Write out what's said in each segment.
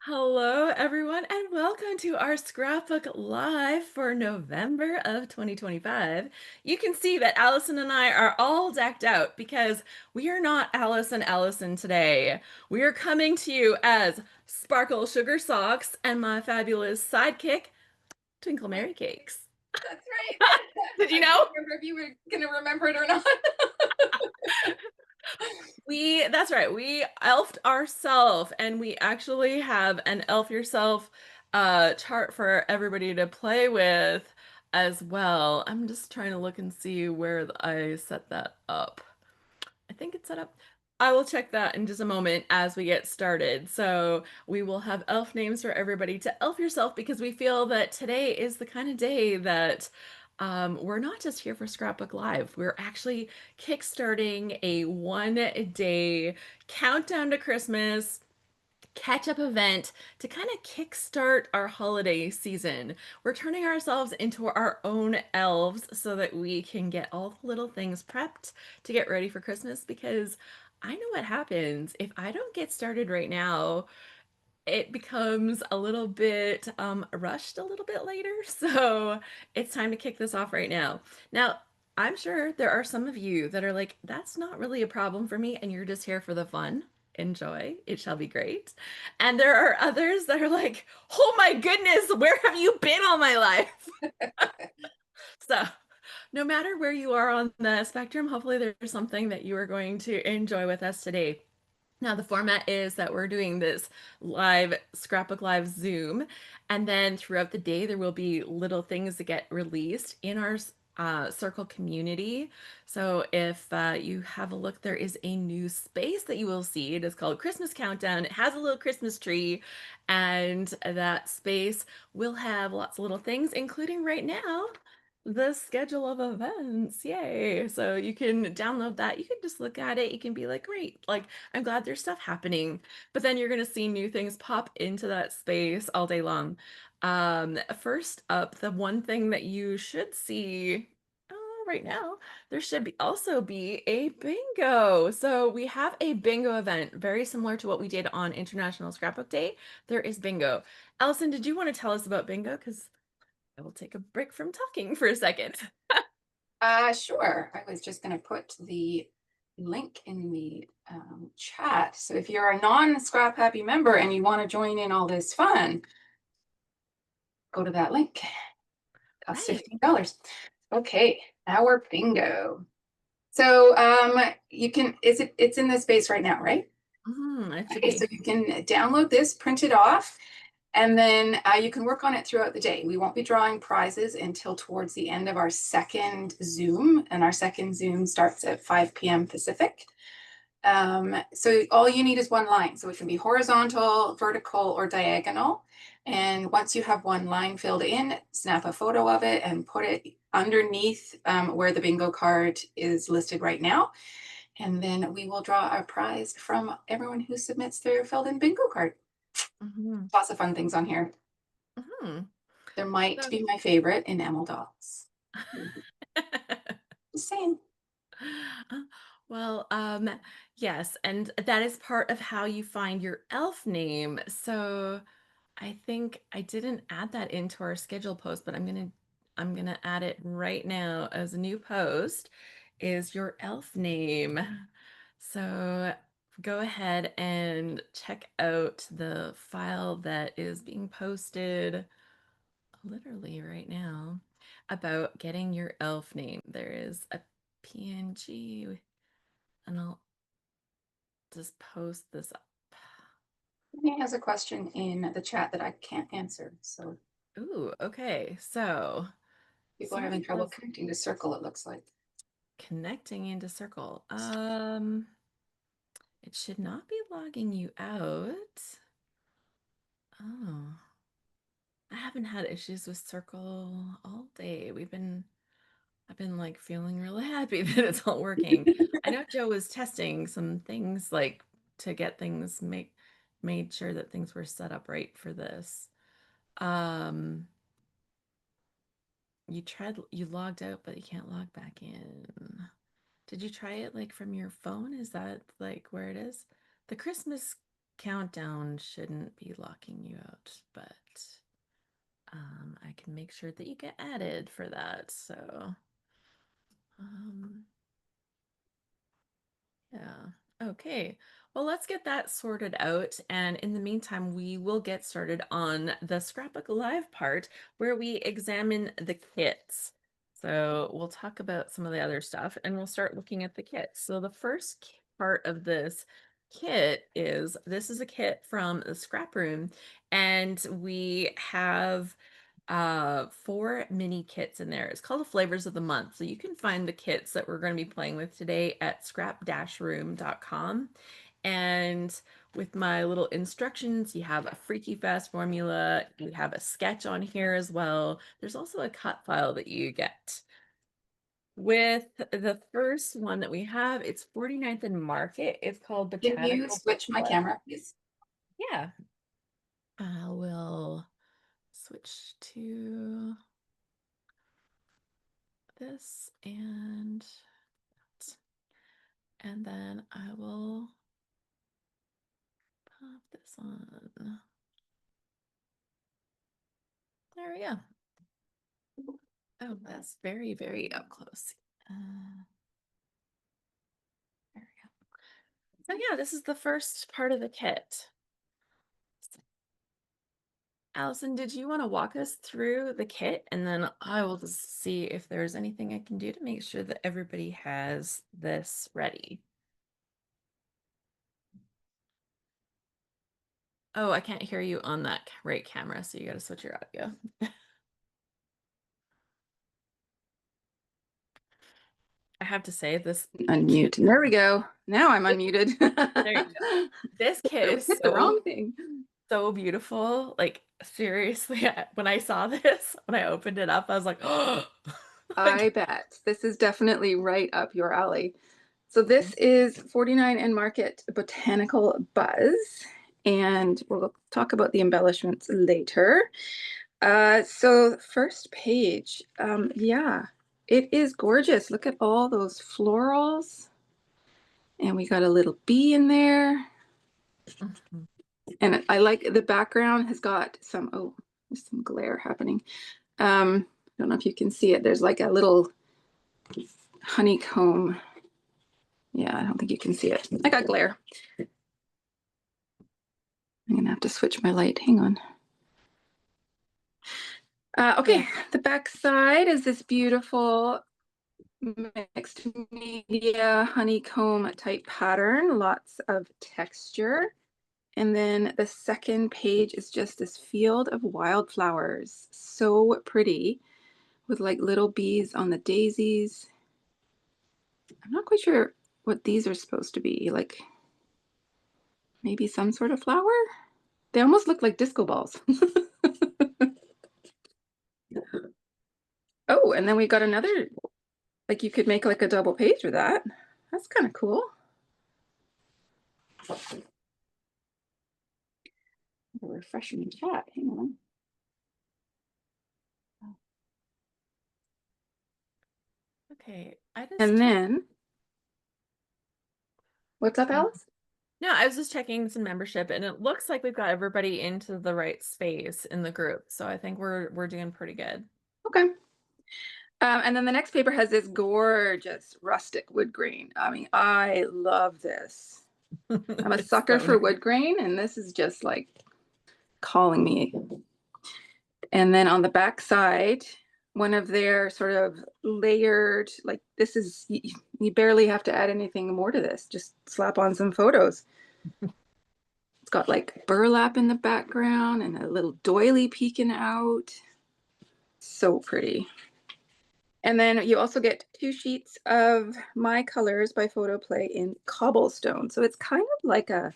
Hello, everyone, and welcome to our Scrapbook Live for November of 2025. You can see that Allison and I are all decked out because we are not Alice and Allison today. We are coming to you as Sparkle Sugar Socks and my fabulous sidekick, Twinkle Mary Cakes. That's right. Did you I know? couldn't remember if you were gonna remember it or not. That's right. We elfed ourselves, and we actually have an elf yourself chart for everybody to play with as well. I'm just trying to look and see where I set that up. I think it's set up. I will check that in just a moment as we get started. So we will have elf names for everybody to elf yourself because we feel that today is the kind of day that we're not just here for Scrapbook Live. We're actually kickstarting a 1 day countdown to Christmas catch up event to kind of kickstart our holiday season. We're turning ourselves into our own elves so that we can get all the little things prepped to get ready for Christmas because I know what happens if I don't get started right now. It becomes a little bit rushed a little bit later. So it's time to kick this off right now. Now, I'm sure there are some of you that are like, that's not really a problem for me, and you're just here for the fun. Enjoy. It shall be great. And there are others that are like, oh my goodness, where have you been all my life? So, no matter where you are on the spectrum, hopefully there's something that you are going to enjoy with us today. Now, the format is that we're doing this live Scrapbook Live Zoom, and then throughout the day, there will be little things that get released in our circle community. So, if you have a look, there is a new space that you will see. It is called Christmas Countdown. It has a little Christmas tree, and that space will have lots of little things, including right now the schedule of events. Yay. So you can download that. You can just look at it. You can be like, great, like I'm glad there's stuff happening. But then you're gonna see new things pop into that space all day long. First up, the one thing that you should see right now, there should also be a bingo. So we have a bingo event, very similar to what we did on International Scrapbook Day. There is bingo. Allison, did you want to tell us about bingo? Because I will take a break from talking for a second. Sure. I was just gonna put the link in the chat. So if you're a non-Scrap Happy member and you want to join in all this fun, go to that link. Costs Right. $15. Okay, our bingo. So you can it's in this space right now, right? It should Okay, so be. you can download this, print it off, and then you can work on it throughout the day. We won't be drawing prizes until towards the end of our second Zoom, and our second Zoom starts at 5 p.m. Pacific. So all you need is one line. So it can be horizontal, vertical, or diagonal. And once you have one line filled in, snap a photo of it and put it underneath where the bingo card is listed right now. And then we will draw our prize from everyone who submits their filled in bingo card. hmm Lots of fun things on here. hmm There might So, be my favorite, enamel dolls. Just saying. well, yes, and that is part of how you find your elf name. So I think I didn't add that into our schedule post, but I'm gonna add it right now as a new post, is your elf name. So go ahead and check out the file that is being posted literally right now about getting your elf name. There is a PNG, and I'll just post this up. He has a question in the chat that I can't answer. So Ooh, okay. So people are somebody having trouble was connecting to Circle, it looks like. connecting into Circle. It should not be logging you out. Oh, I haven't had issues with Circle all day. I've been like feeling really happy that it's all working. I know Joe was testing some things like to get things made sure that things were set up right for this. Um, you logged out, but you can't log back in. Did you try it like from your phone? Is that like where it is? The Christmas. countdown shouldn't be locking you out, but I can make sure that you get added for that. So, um, yeah. Okay. Well, let's get that sorted out. And in the meantime, we will get started on the Scrapbook Live part where we examine the kits. So we'll talk about some of the other stuff and we'll start looking at the kits. So the first part of this kit is this is a kit from the ScrapRoom, and we have 4 mini kits in there. It's called the flavors of the month. So you can find the kits that we're going to be playing with today at scrap-room.com. And with my little instructions, you have a Freaky Fast formula, you have a sketch on here as well. There's also a cut file that you get. With the first one that we have, it's 49th and Market. It's called Can you Botanical switch my Plus. camera, please? Yeah, I will switch to this and then I will pop this on. There we go. Oh, that's very, very up close. There we go. So yeah, this is the first part of the kit. Allison, did you want to walk us through the kit? And then I will just see if there's anything I can do to make sure that everybody has this ready. Oh, I can't hear you on that right camera, so you got to switch your audio. I have to say this kit, Unmute. There we go. Now I'm unmuted. there you go. This kit I is hit the so wrong thing. so beautiful. Like seriously, when I saw this, when I opened it up, I was like, oh, I like bet. This is definitely right up your alley. So this is 49 and Market Botanical Buzz, and we'll talk about the embellishments later. So first page, yeah, it is gorgeous. Look at all those florals. And we got a little bee in there. Mhm. And I like the background has got some, oh, there's some glare happening. I don't know if you can see it. There's like a little honeycomb. Yeah, I don't think you can see it. I got glare. I'm gonna have to switch my light. Hang on. Yeah. Okay, the back side is this beautiful mixed media honeycomb type pattern, lots of texture. And then the second page is just this field of wildflowers. So pretty with like little bees on the daisies. I'm not quite sure what these are supposed to be. Like maybe some sort of flower? They almost look like disco balls. Oh, and then we got another, like you could make like a double page with that. That's kind of cool. A refreshing chat. Hang on. Okay. I just And checked. then, what's up, uh, Alice? No, I was just checking some membership, and it looks like we've got everybody into the right space in the group. So I think we're doing pretty good. Okay. And then the next paper has this gorgeous rustic wood grain. I mean, I love this. I'm a It's sucker so for nice. wood grain, and this is just like calling me. And then on the back side, one of their sort of layered, like this is, you barely have to add anything more to this. Just slap on some photos. It's got like burlap in the background and a little doily peeking out. So pretty. And then you also get 2 sheets of My Colors by Photoplay in cobblestone. So it's kind of like a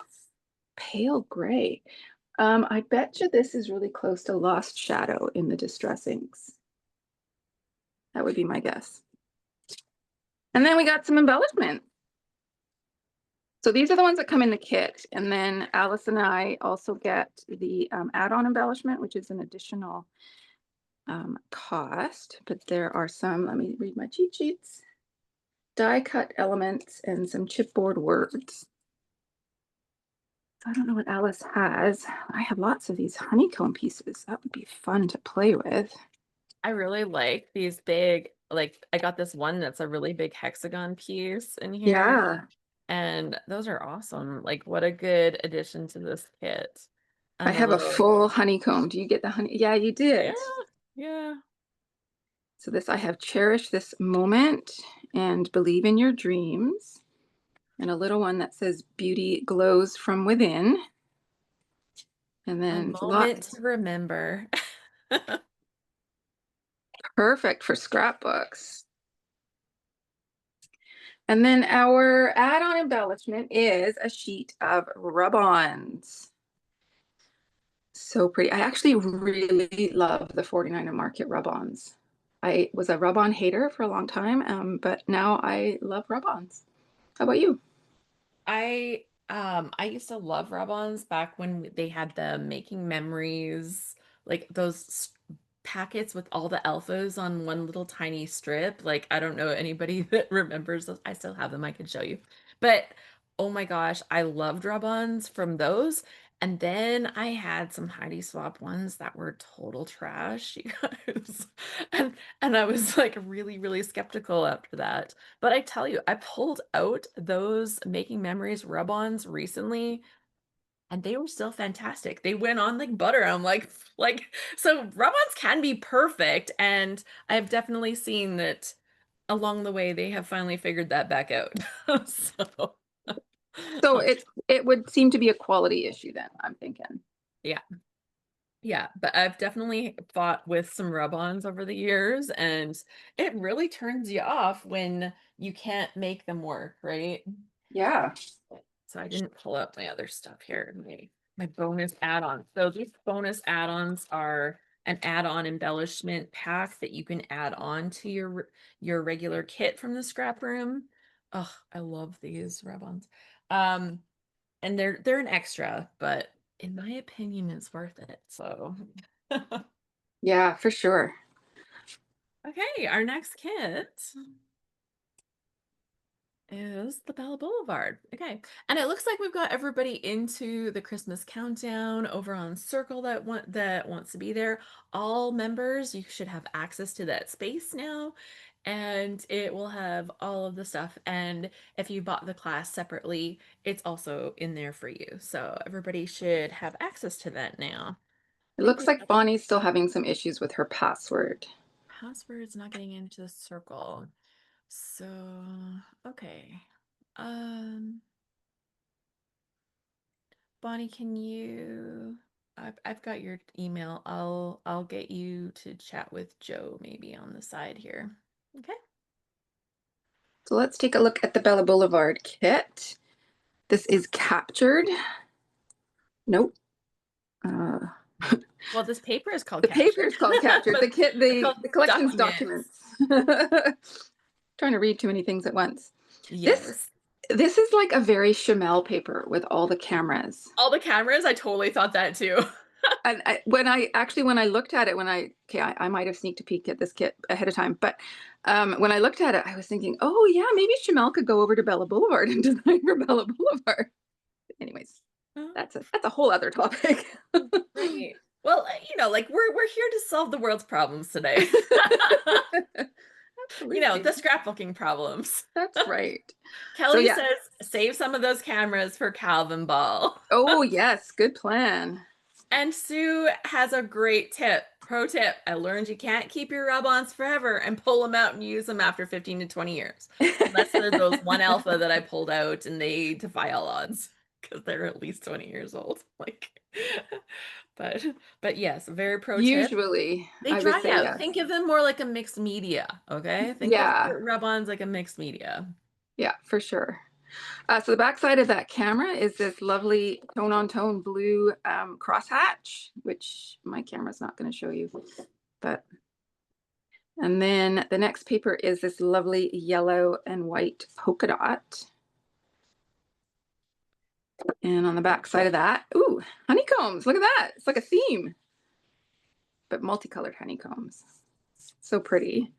pale gray. I bet you this is really close to Lost Shadow in the Distress Inks. That would be my guess. And then we got some embellishment. So these are the ones that come in the kit. And then Alice and I also get the add-on embellishment, which is an additional cost. But there are some, let me read my cheat sheets. Die cut elements and some chipboard words. I don't know what Alice has. I have lots of these honeycomb pieces. That would be fun to play with. I really like these big, like I got this one that's a really big hexagon piece in here, Yeah, and those are awesome. Like what a good addition to this kit. I And the have a little, full honeycomb. Do you get the honey? Yeah, you yeah, did. yeah. So this I have cherished this moment and believe in your dreams. And a little one that says beauty glows from within. And A then moment lots to remember. perfect for scrapbooks. And then our add-on embellishment is a sheet of rub-ons. So pretty. I actually really love the 49er Market rub-ons. I was a rub-on hater for a long time, but now I love rub-ons. How about you? I used to love rub-ons back when they had the making memories, like those packets with all the alphas on one little tiny strip. Like I don't know anybody that remembers those. I still have them, I could show you. But oh my gosh, I loved rub-ons from those. And then I had some Heidi Swapp ones that were total trash, you guys. And I was like really, really skeptical after that. But I tell you, I pulled out those Making Memories rub-ons recently, and they were still fantastic. They went on like butter. I'm like, so rub-ons can be perfect, and I've definitely seen that along the way they have finally figured that back out. So, So it would seem to be a quality issue then, I'm thinking. yeah. Yeah, but I've definitely fought with some rub-ons over the years, and it really turns you off when you can't make them work, right? Yeah. So I didn't pull up my other stuff here, my bonus add-ons. So these bonus add-ons are an add-on embellishment pack that you can add on to your regular kit from the scrap room. Oh, I love these rub-ons. Um, and they're an extra, but in my opinion, it's worth it. So Yeah, for sure. okay, our next kit is the Bella Boulevard. Okay. And it looks like we've got everybody into the Christmas countdown over on Circle that wants to be there. All members, you should have access to that space now. And it will have all of the stuff. And if you bought the class separately, it's also in there for you. So everybody should have access to that now. It I think looks we've like got Bonnie's still having some issues with her password. passwords not getting into the circle. So, okay. Um, Bonnie, can you I've got your email. I'll get you to chat with Joe maybe on the side here. Okay. So let's take a look at the Bella Boulevard kit. This is captured. Nope. Uh, Well, this paper is called the paper Captured, is called captured. but The kit, they're called the collection's documents. documents. Trying to read too many things at once. This Yes. this is like a very Chamel paper with all the cameras. All the cameras, I totally thought that too. And when I looked at it, I might have sneaked a peek at this kit ahead of time, but when I looked at it, I was thinking, oh yeah, maybe Chamel could go over to Bella Boulevard and design for Bella Boulevard. Anyways, that's a whole other topic. Right. Well, like we're here to solve the world's problems today. The Absolutely. scrapbooking problems. That's right. So Kelly yeah. says save some of those cameras for Calvin Ball. Oh yes, good plan. And Sue has a great tip. Pro tip. I learned you can't keep your rub-ons forever and pull them out and use them after 15 to 20 years. Unless they're those one alpha that I pulled out and they defy all odds because they're at least 20 years old. Like, but yes, very pro tip. Usually, They I would dry say out. yes. Think of them more like a mixed media, okay? Think of Yeah, your rub-ons like a mixed media. yeah, for sure. So the backside of that camera is this lovely tone-on-tone blue crosshatch, which my camera's not going to show you, but and then the next paper is this lovely yellow and white polka dot. And on the back side of that, ooh, honeycombs. Look at that. It's like a theme, but multicolored honeycombs. So pretty.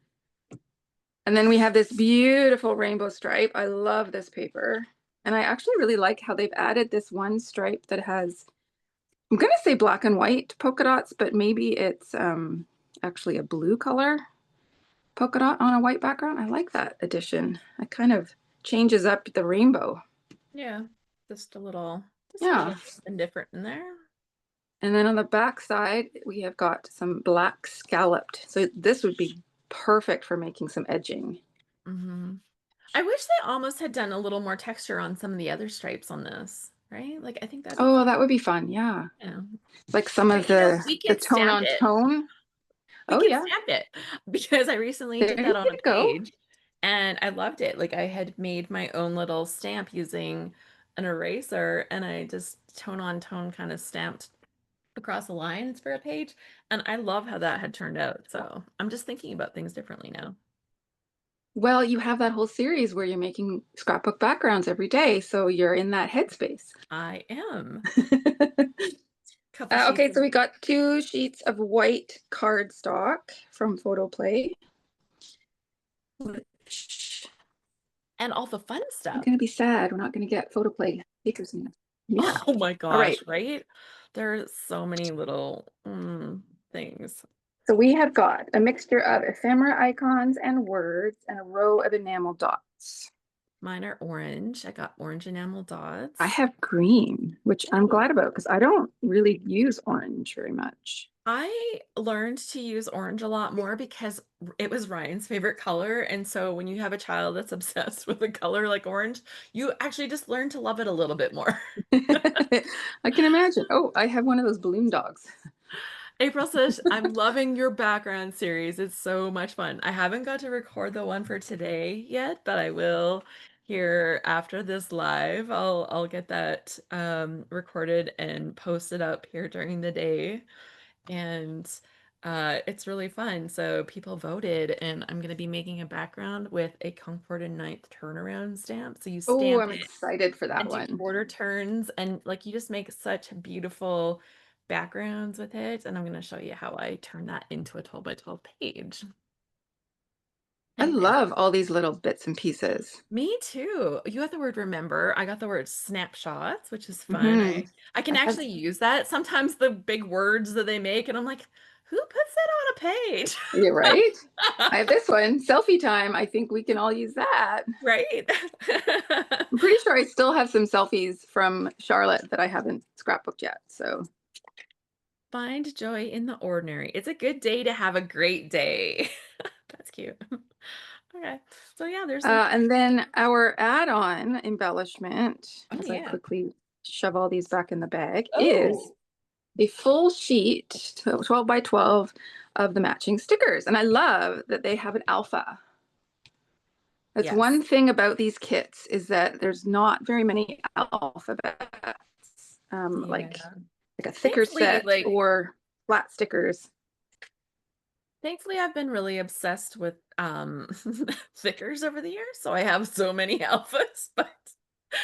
And then we have this beautiful rainbow stripe. I love this paper. And I actually really like how they've added this one stripe that has, I'm going to say black and white polka dots, but maybe it's actually a blue color polka dot on a white background. I like that addition. It kind of changes up the rainbow. Yeah, just a Yeah. little something different in there. And then on the back side, we have got some black scalloped. So this would be perfect for making some edging. Hmm. I wish they almost had done a little more texture on some of the other stripes on this, right? Like I think that'd be Oh, fun. that would be fun. Yeah. Yeah. Like some But of we the could tone stamp on it. tone. We Oh could yeah. stamp it because I recently There did that on a you go. page and I loved it. Like I had made my own little stamp using an eraser and I just tone on tone kind of stamped across the lines for a page. And I love how that had turned out. So I'm just thinking about things differently now. Well, you have that whole series where you're making scrapbook backgrounds every day, so you're in that headspace. I am. Couple Okay, sheets so of we got 2 sheets of white cardstock from Photo Play, which and all the fun I'm stuff. going to be sad we're not going to get Photo Play stickers in. Yeah. Oh my All right. gosh, right? There's so many little things. So we have got a mixture of ephemera icons and words and a row of enamel dots. Mine are orange. I got orange enamel I dots. have green, which I'm Oh. glad about because I don't really use orange very much. I learned to use orange a lot more because it was Ryan's favorite color. And so when you have a child that's obsessed with a color like orange, you actually just learn to love it a little bit more. I can imagine. Oh, I have one of those balloon dogs. April says, I'm loving your background series. It's so much fun. I haven't got to record the one for today yet, but I will here after this live. I'll get that recorded and posted up here during the day. And it's really fun. So people voted, and I'm going to be making a background with a Concord and Ninth turnaround stamp. So you Oh, stamp I'm it excited for that and do one. quarter turns, and like you just make such beautiful backgrounds with it. And I'm going to show you how I turn that into a 12 by 12 page. I And yes, love all these little bits and pieces. me too. You got the word remember. I got the word snapshots, which is fun. Hmm. I can I have, actually use that. Sometimes the big words that they make, and I'm like, who puts that on a page? you're right. I have this one, selfie time. I think we can all use that. Right? I'm pretty sure I still have some selfies from Charlotte that I haven't scrapbooked yet. So, Find joy in the ordinary. It's a good day to have a great day. That's cute. Okay. So yeah, there's some. and then our add-on embellishment, Oh as I yeah. quickly shove all these back in the bag, is Oh, a full sheet, 12 by 12 of the matching stickers. And I love that they have an alpha. That's yes. one thing about these kits is that there's not very many alphabets, Yeah. like a thicker Thankfully, set like or flat stickers. thankfully I've been really obsessed with thickers over the years, so I have so many alphas,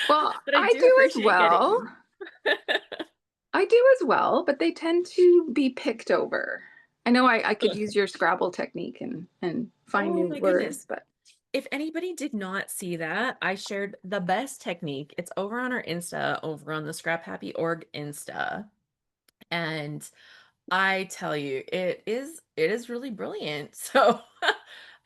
Well, but I I do do as appreciate getting well. them. I do as well, but they tend to be picked over. I know I could use your Scrabble technique and find Oh new my goodness. words, but If anybody did not see that, I shared the best technique. It's over on our Insta, over on the Scrap Happy Org Insta. And I tell you, it is really brilliant. So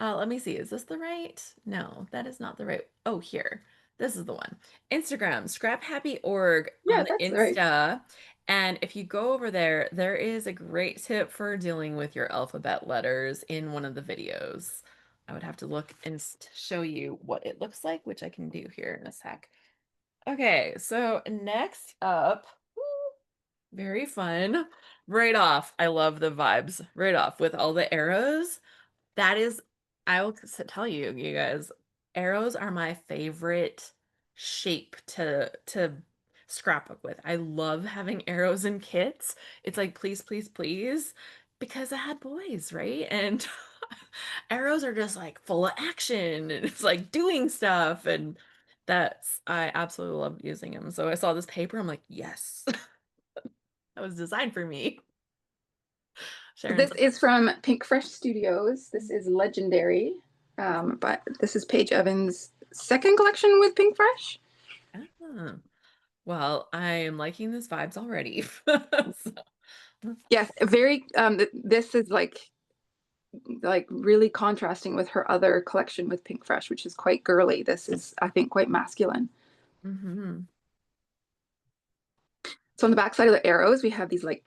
let me see. Is this the right? No, that is not the right. Oh, here. This is the one. Instagram, Scrap Happy Org on yeah, the that's right. Insta. And if you go over there, there is a great tip for dealing with your alphabet letters in one of the videos. I would have to look and show you what it looks like, which I can do here in a sec. Okay, so next up, very fun. Right off, I love the vibes. Right off with all the arrows. That is, I will tell you, you guys, arrows are my favorite shape to scrapbook with. I love having arrows in kits. It's like, please, please, please, because I had boys, right? And arrows are just like full of action and it's like doing stuff. And I absolutely love using them. So I saw this paper, I'm like, yes, that was designed for me. This Sharon's like, is from Pink Fresh Studios. This is legendary. But this is Paige Evans' second collection with Pink Fresh. Huh. Well, I am liking these vibes already. So, Yes, very, this is like really contrasting with her other collection with Pink Fresh, which is quite girly. This is, I think, quite masculine. mhm. So on the back side of the arrows, we have these like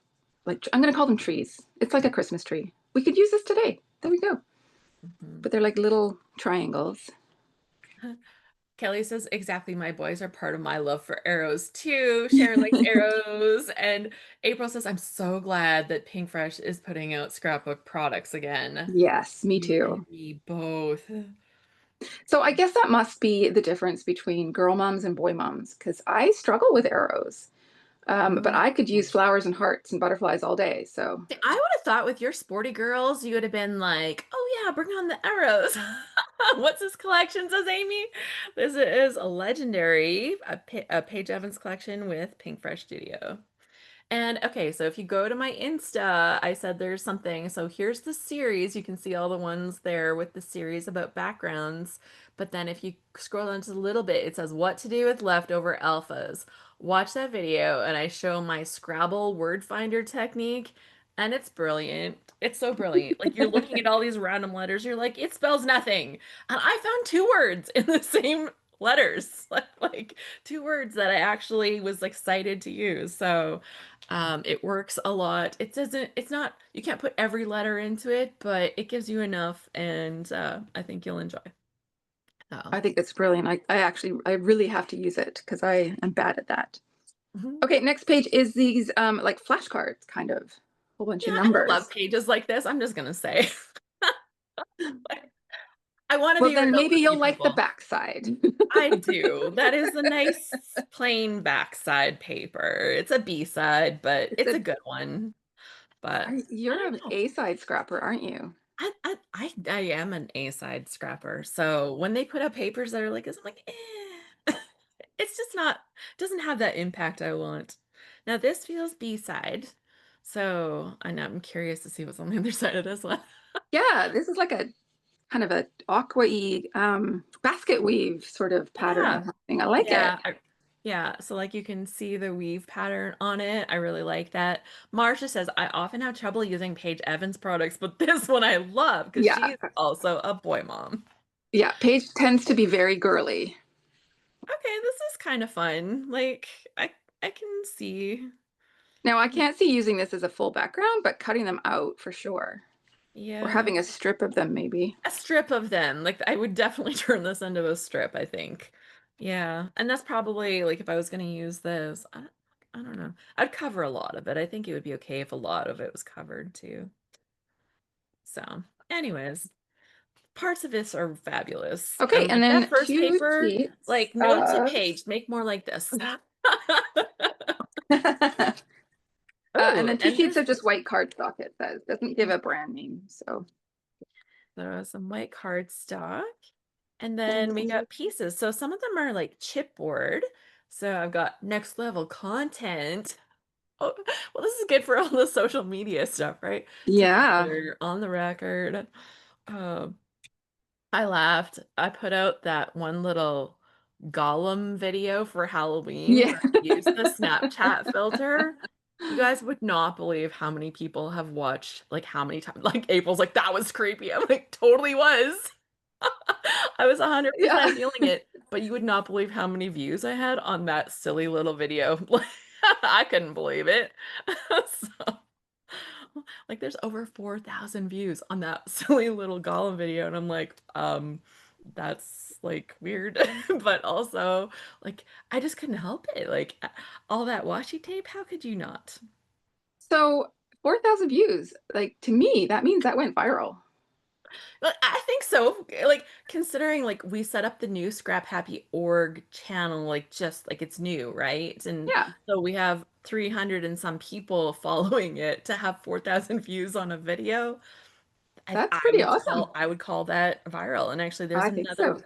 I'm gonna call them trees. It's like a Christmas tree. We could use this today. There we go. Mhm. But they're like little triangles. Kelly says, exactly. My boys are part of my love for arrows too. Sharon likes arrows. And April says, I'm so glad that Pink Fresh is putting out scrapbook products again. Yes, me You too. and me both. So I guess that must be the difference between girl moms and boy moms, because I struggle with arrows. But Oh. I could use flowers and hearts and butterflies all day. So See, I would have thought with your sporty girls, you would have been like, oh yeah, bring on the arrows. What's this collection, says Amy? This is a legendary, a Paige Evans collection with Pink Fresh Studio. And okay, so if you go to my Insta, I said there's something. So here's the series. You can see all the ones there with the series about backgrounds. But then if you scroll down just a little bit, it says what to do with leftover alphas. Watch that video, and I show my Scrabble word finder technique, and it's brilliant. It's so brilliant. Like you're looking at all these random letters, you're like, it spells nothing. And I found two words in the same letters, like two words that I actually was excited to use. So it works a lot. It doesn't, it's not, you can't put every letter into it, but it gives you enough, and I think you'll enjoy. So, I think that's brilliant. I really have to use it because I am bad at that. mhm. Okay, next page is these like flashcards, kind of, whole bunch Yeah, of and I love numbers. pages like this. I'm just gonna say, I want to Well, be then real maybe with you'll you like the people. backside. I do. That is a nice plain backside paper. It's a B-side, but It's it's a a good one. But I you're don't an know. A-side scrapper, aren't you? I am an A-side scrapper. So when they put up papers that are like this, I'm like, eh. It's just not, doesn't have that impact I want. Now this feels B-side. So I know I'm curious to see what's on the other side of this one. Yeah, this is like a kind of a aqua-y basket weave sort of pattern Yeah. happening. I like it. Yeah. Yeah. So like you can see the weave pattern on it. I really like that. Marsha says, I often have trouble using Paige Evans products, but this one I love because Yeah, she's also a boy mom. yeah. Paige tends to be very girly. Okay, this is kind of fun. Like I can see. Now, I can't see using this as a full background, but cutting them out for sure. Or Yeah. having a strip of them, maybe. A strip of them. Like I would definitely turn this into a strip, I think. Yeah. And that's probably like if I was going to use this, I don't know. I'd cover a lot of it. I think it would be okay if a lot of it was covered too. So, anyways, parts of this are fabulous. Okay, And and like that then first two paper, sheets like note to of page, make more like this. and Oh, then two and sheets there's of just white cardstock, it says. Doesn't give a brand name, so. some white cardstock. And then we And got pieces. So some of them are like chipboard. So I've got next level content. Oh, well, this is good for all the social media stuff, right? yeah. Together, you're on the record. Um, I laughed. I put out that one little Gollum video for Halloween Yeah. where I used the Snapchat filter. You guys would not believe how many people have watched, like how many times, like April's like, that was creepy. I'm like, totally was. I was Yeah. 100% feeling it, but you would not believe how many views I had on that silly little video. Like, I couldn't believe it. So, like, there's over 4,000 views on that silly little Gollum video, and I'm like, that's like weird, but also like I just couldn't help it. Like all that washi tape, how could you not? So 4,000 views. Like to me, that means that went viral. But I think so. Like considering like we set up the new Scrap Happy org channel like just like it's new, right? And Yeah, so we have 300 and some people following it to have 4,000 views on a video. that's pretty awesome. I would call that viral. And actually I think so.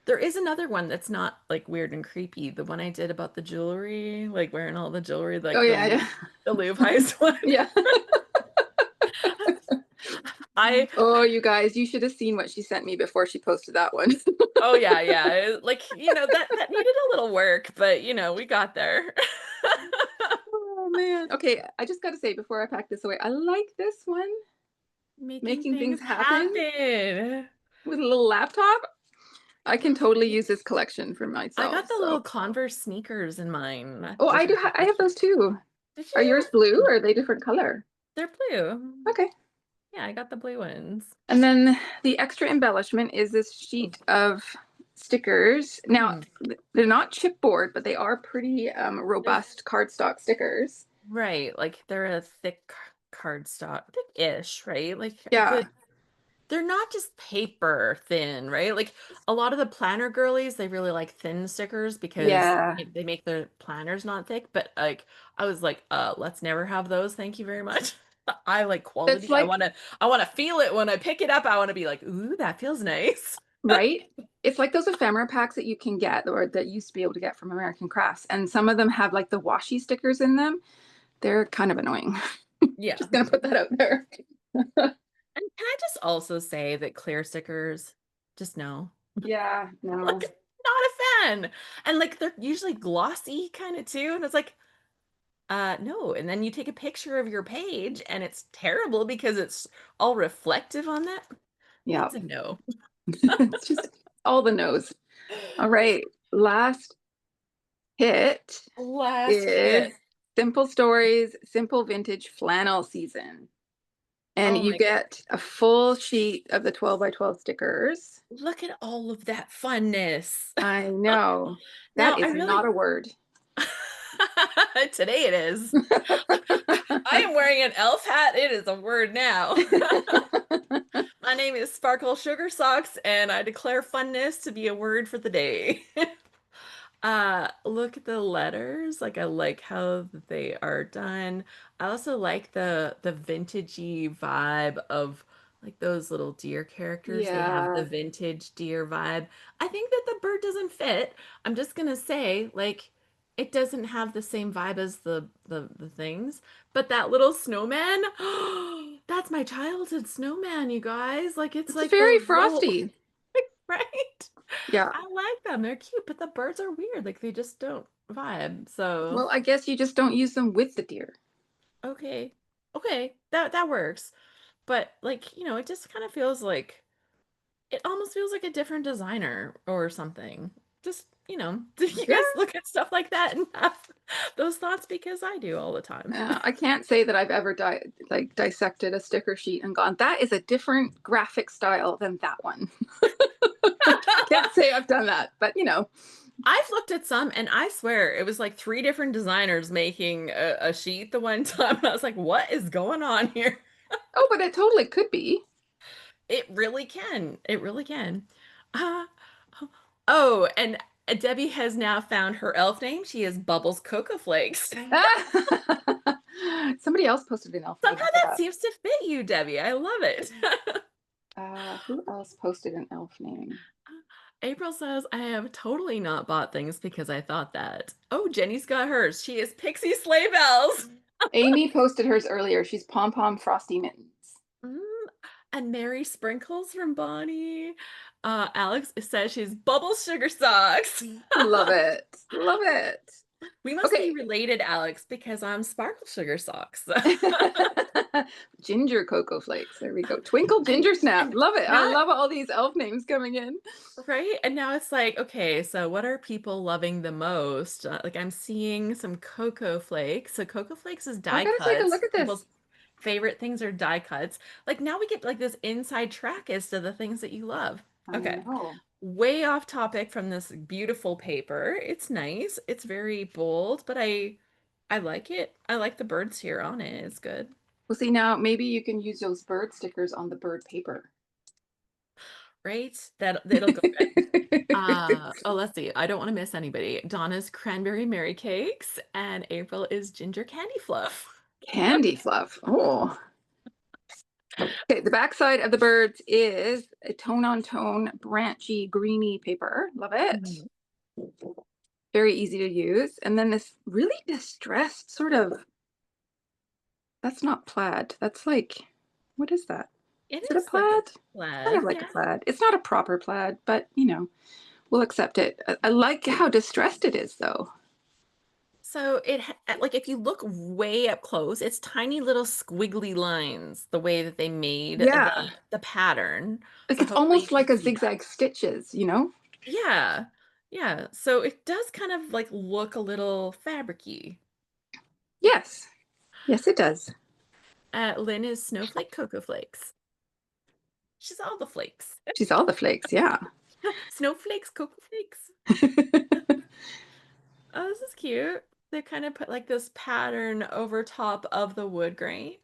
there is another one that's not like weird and creepy. The one I did about the jewelry, like wearing all the jewelry, Oh like yeah, yeah. The Louvre Heist one. Yeah. I Oh, you guys, you should have seen what she sent me before she posted that one. Oh yeah, yeah. Like, that needed a little work, but we got there. Oh man. Okay, I just got to say before I pack this away, I like this one. Making Making things things happen happen. with a little laptop. I can totally use this collection for I myself. got the So, little Converse sneakers in mine, oh, which I think I are have those cute. too. Did Are yours you? blue or are they different color? They're blue. Okay. Yeah, I got the blue ones. And then the extra embellishment is this sheet of stickers. Now, Mhm. they're not chipboard, but they are pretty They're robust cardstock stickers. right, like they're a thick cardstock, thick-ish, right? Like Yeah. they're not just paper thin, right? Like a lot of the planner girlies, they really like thin stickers because Yeah. they make their planners not thick. But like I was like, let's never have those. Thank you very much. I like That's quality. like, I wanna feel it when I pick it up. I want to be like, ooh, that feels nice. right? It's like those ephemera packs that you can get or that you used to be able to get from American Crafts. And some of them have like the washi stickers in them. They're kind of annoying. Yeah. Just gonna put that out there. And can I just also say that clear stickers, just no. Yeah, Like, no. not a fan. And like they're usually glossy kind of too. And it's like, no. And then you take a picture of your page and it's terrible because it's all reflective on that. Yeah. It's a no. It's just all the no's. All right. Last hit Last is hit. Simple Stories, Simple Vintage Flannel Season. And Oh you my God. get a full sheet of the 12 by 12 stickers. Look at all of that funness. I know. That Now, I is not really, a word. today it is. I am wearing an elf hat. It is a word now. My name is Sparkle Sugar Socks, and I declare funness to be a word for the day. Look at the letters. Like I like how they are done. I also like the vintagey vibe of like those little deer characters. They have the Yeah. vintage deer vibe. I think that the bird doesn't fit. I'm just gonna say, like, it doesn't have the same vibe as the things. But that little snowman, that's my childhood snowman, you guys. Like it's It's like the very little frosty. right? Yeah. I like them. They're cute, but the birds are weird. Like they just don't vibe. So, Well, I guess you just don't use them with the deer. okay. Okay, that works. But like, it just kind of feels like it almost feels like a different designer or something. Just, do you Yeah. guys look at stuff like that and have those thoughts because I do all the time. I can't say that I've ever dissected a sticker sheet and gone, that is a different graphic style than that one. Can't say I've done that, but I've looked at some and I swear it was like three different designers making a sheet the one time. And I was like, what is going on here? oh, but it totally could be. It really can. It really can. Uh, oh, and Debbie has now found her elf name. She is Bubbles Cocoa Flakes. Somebody else posted an elf name Somehow for that that. seems to fit you, Debbie. I love it. Who else posted an elf name? April says, I have totally not bought things because I thought that. Oh, Jenny's got hers. She is Pixie Sleigh Bells. Amy posted hers earlier. She's Pom Pom Frosty Mittens. Mm, and Mary Sprinkles from Bonnie. Alex says she's Bubble Sugar Socks. Love it. Love it. We must be Okay. related, Alex, because I'm Sparkle Sugar Socks. Ginger Cocoa Flakes. There we go. Twinkle And Ginger Snap. and Love it. I now, love all these elf names coming in. right? And now it's like, okay, so what are people loving the most? Like I'm seeing some Cocoa Flakes. So Cocoa Flakes is I die gotta take a cuts. look at this. People's favorite things are die cuts. Like now we get like this inside track as to the things that you love. I Okay. know. Way off topic from this beautiful paper. It's nice. It's very bold, but I like it. I like the birds here on it. It's good. Well, see, now maybe you can use those bird stickers on the bird paper. Right? That'll go good. Oh, let's see. I don't want to miss anybody. Donna's cranberry Mary cakes and April is ginger candy fluff. Candy fluff. Oh. Okay, the backside of the birds is a tone on tone, branchy, greeny paper. Love it. Mhm. Very easy to use. And then this really distressed sort of, that's not plaid. That's like, what is that? It Is it a is like a plaid? Kind of plaid, like a yeah. plaid. It's not a proper plaid, but we'll accept it. I like how distressed it is, though. So like if you look way up close, it's tiny little squiggly lines, the way that they made Yeah. the pattern. Like So it's hopefully you almost can like a see that. zigzag stitches? Yeah. Yeah. So it does kind of like look a little fabricy. Yes. Yes, it does. Lynn is Snowflake Cocoa Flakes. She's all the flakes. She's all the flakes, yeah. Snowflakes, Cocoa Flakes. Oh, this is cute. They kind of put like this pattern over top of the wood grain.